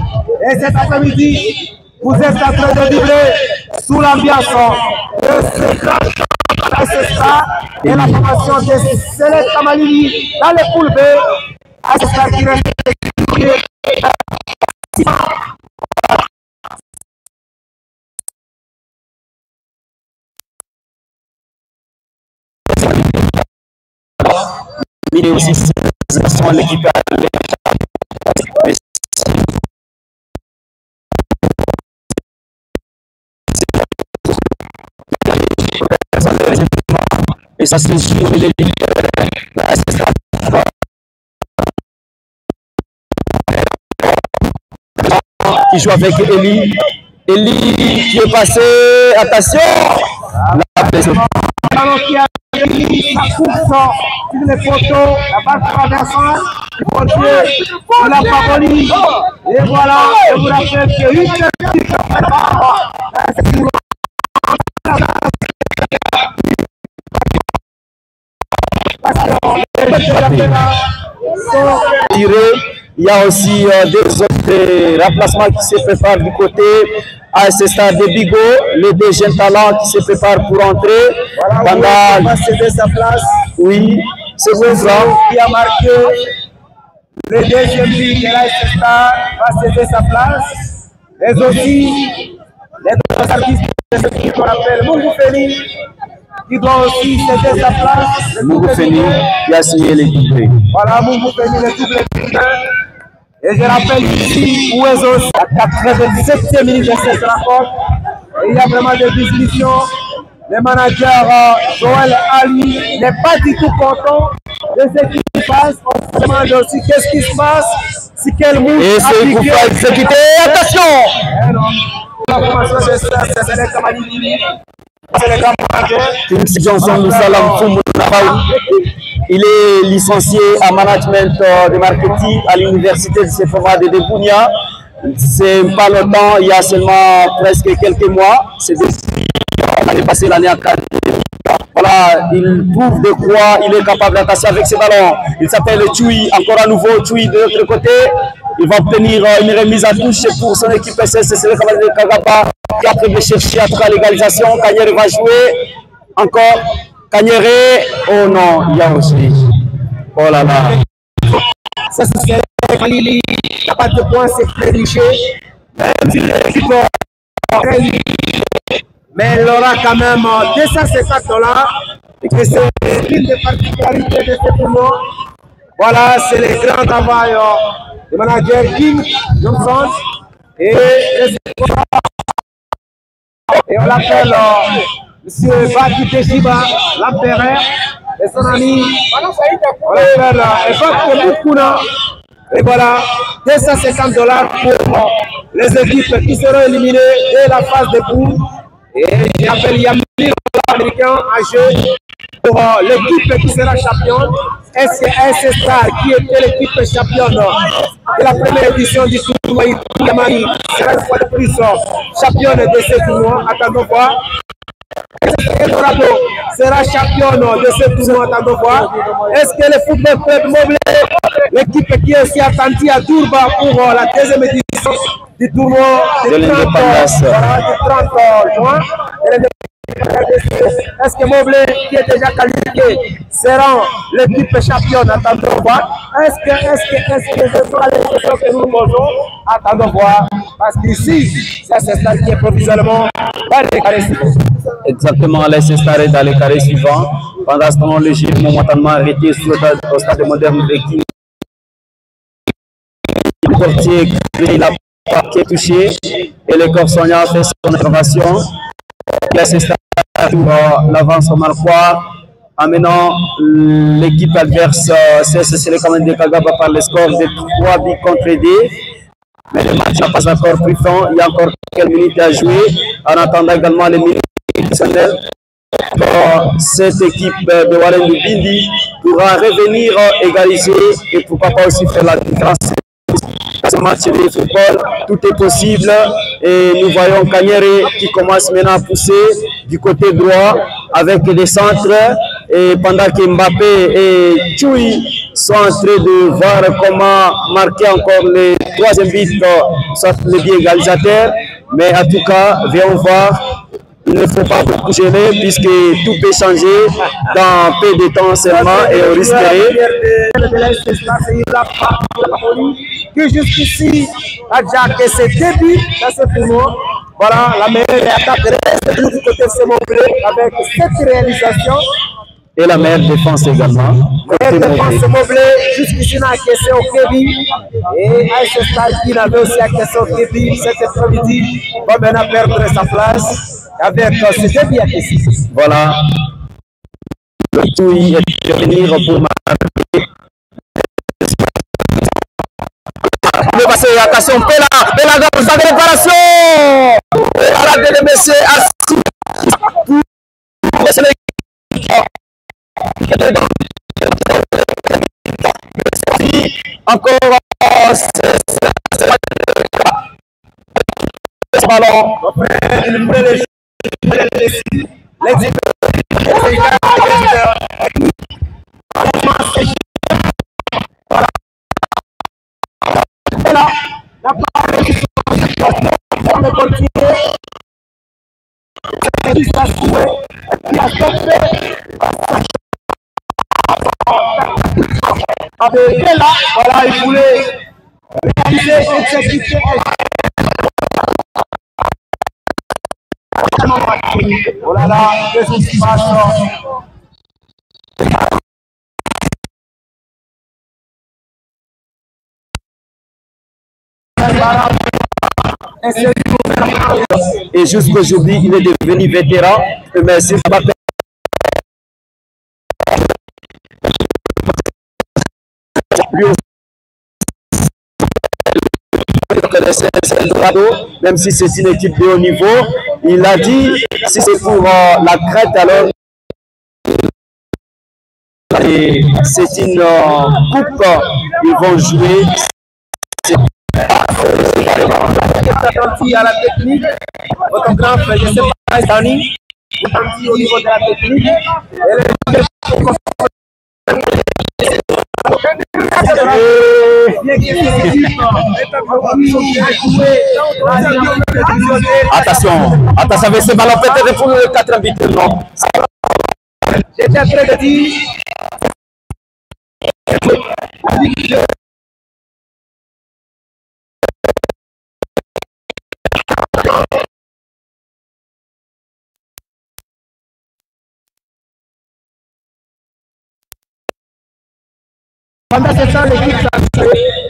Et cet après-midi, vous êtes en train de vibrer sous l'ambiance de ce grand et la formation de Select Kamalili dans les poules B. Assestar qui reste Il est aussi l'équipe et ça c'est sûr qui joue avec Eli. Eli qui est passé, attention, la blessure. qui a sa course sur les poteaux, la balle traversant, il faut tuer la Pavoni. Et voilà, je vous rappelle que une il y a aussi des autres remplacements qui se préparent du côté à ce stade de Bigot, les deux jeunes talents qui se préparent pour entrer. Voilà, va céder sa place. Oui, c'est Franck qui a marqué le deuxième but de l'AS Star va céder sa place. Mais aussi, les deux artistes de ce qui qu'on appelle Mungu Feni, qui doit aussi céder sa place. Mungu Feni qui a signé les doublés. Voilà, Mungu Feni, le doublé. Et je rappelle ici, Ouezos, à 87e minute de cette rencontre. Et il y a vraiment des discussions. Le manager Joël Ali n'est pas du tout content de ce qui se passe. On se demande aussi qu'est-ce qui se passe, si quel move et c'est pour faire exécuter. Attention! La formation de c'est le Kamalili. C'est le grand manager. Kings Johnson Moussalam Foumouna. Il est licencié en management de marketing à l'université de Sephora de Debounia. C'est pas longtemps, il y a seulement presque quelques mois. C'est l'année passée, l'année académique. Voilà, il prouve de quoi il est capable d'attacher avec ses ballons. Il s'appelle Tchoui, encore à nouveau Tchoui de l'autre côté. Il va obtenir une remise à touche pour son équipe SS. C'est le cavalier de Kagaba qui a prévu chercher à la légalisation. Kanyere va jouer. Encore Kanyere. Oh non, il y a aussi. Oh là là. Ça c'est Khalili. Il n'y a pas de points, c'est très riche. Mais il aura quand même $250. Et c'est une des particularités de ce tournoi. Voilà, c'est le grand travail du manager King Johnson. Et on l'appelle M. Bati Teshiba, l'empereur, et son ami. On l'appelle Ebak Mukuna. Et voilà, $250 pour les équipes qui seront éliminées dès la phase de poule. Et j'appelle Yamir, américain, en jeu pour l'équipe qui sera championne. SCS Star, qui était l'équipe championne de la première édition du tournoi Yamari, sera une fois de plus championne de ce tournoi. Attendons voir. Eldorado sera championne de ce tournoi. Attendons voir. Est-ce que le football club Moblé, l'équipe qui est aussi attendue à Durba pour la deuxième édition du tournoi de 30 juin. Est-ce que Moblé, qui est déjà qualifié, sera l'équipe championne? Attendons voir. Est-ce que ce sera les questions que nous posons? Attendons voir. Parce qu'ici, ça c'est ça qui est provisoirement dans les carrés suivants. Exactement, laissez s'arrêter dans les carrés suivants. Pendant ce temps, le gym momentanément arrêté au stade moderne de King. Le portier, il a qui est touché et le corps soignant fait son intervention. Laissez s'arrêter l'avance au marquoir. Amenant l'équipe adverse, c'est le commandant de Kagaba par le score de 3 buts contre 2. Mais le match n'a pas encore pris fin. Il y a encore quelques minutes à jouer. En attendant également les minutes additionnelles. cette équipe de Warren Bindi pourra revenir égaliser et pourquoi pas aussi faire la différence. Ce match de football, tout est possible et nous voyons Kanyere qui commence maintenant à pousser du côté droit avec des centres et pendant que Mbappé et Choui sont en train de voir comment marquer encore le troisième but, soit le but égalisateur, mais en tout cas, viens voir. Il ne faut pas beaucoup gêner puisque tout peut changer dans peu de temps seulement et on risquerait. Que jusqu'ici, que c'est début dans ce tournoi. Voilà, la meilleure attaque reste du côté de ce Moblé avec cette réalisation. Et la meilleure défense également. La meilleure défense Moblé, jusqu'ici, on a encaissé au Kébi. Et AS Stade qui avait aussi encaissé au Kébi cet après-midi, va maintenant perdre sa place avec ce début encaissé. Voilà. Le tout est de venir pour marquer. Le passé, attention, Pela dans sa préparation. Arrêtez le monsieur assis. Encore ce ballon. Il prend les voilà, il voulait réaliser exécuter. Oh là là, qu'est-ce qui se passe? Et jusqu'aujourd'hui, il est devenu vétéran. Mais c'est pas même si c'est une équipe de haut niveau, il a dit si c'est pour la crête, alors c'est une coupe, ils vont jouer. À la technique, votre grand frère, je ne sais pas, Dani, au niveau de la technique. Attention, attention avec ce ballon, peut-être pour le 4 buts, non. J'étais en train de dire. Pendant ce temps, l'équipe s'est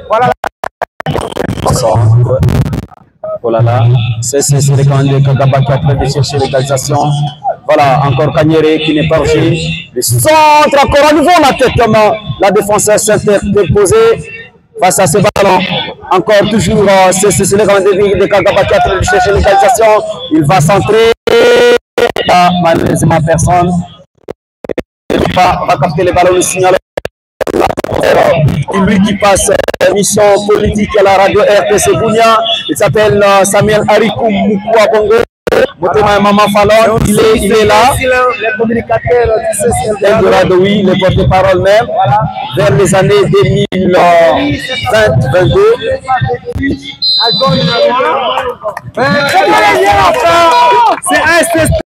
voilà. Oh là là, c'est le candidat Kagaba qui est en train de chercher l'égalisation. Voilà, encore Kanyere qui n'est pas reçu. Le centre, encore à nouveau la tête, la défenseure s'interposée face à ce ballon. Encore toujours, c'est le candidat de Kagaba qui est en train de chercher l'égalisation. Il va centrer. Malheureusement, personne ne va capter le ballon, le signal. Lui qui passe émission politique à la radio RTC Bounia, il s'appelle Samuel Arikou Moukoua Bongo. Maman Fallon, il est là. Le communicateur du Eldorado, oui, le porte-parole même, vers les années 2020-2022. C'est